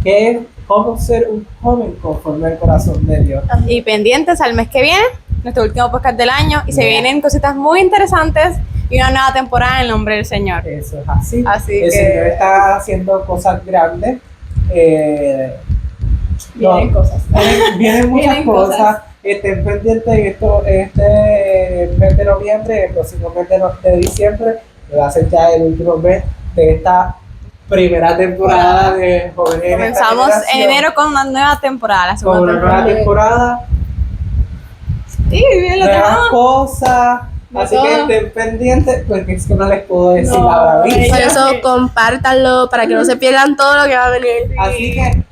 cómo ser un joven conforme al corazón de Dios. y pendientes al mes que viene, nuestro último podcast del año, y se vienen cositas muy interesantes y una nueva temporada en el nombre del Señor. Eso es así. Así El que Señor está haciendo cosas grandes. vienen cosas. Vienen muchas Vienen cosas. cosas. Estén pendientes en este mes de noviembre, el próximo mes de diciembre, que va a ser ya el último mes de esta primera temporada de Jóvenes en esta Comenzamos en Generación. enero con una nueva temporada, la Con segunda una nueva temporada. temporada, Sí, bien, lo nuevas tenemos. cosas. De Así todo. que estén pendientes, porque es que no les puedo decir No, ahora mismo. Por Ya eso sé. compártanlo para que no se pierdan todo lo que va a venir. Así que,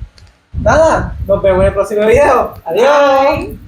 nada, nos vemos en el próximo video. Adiós. Bye.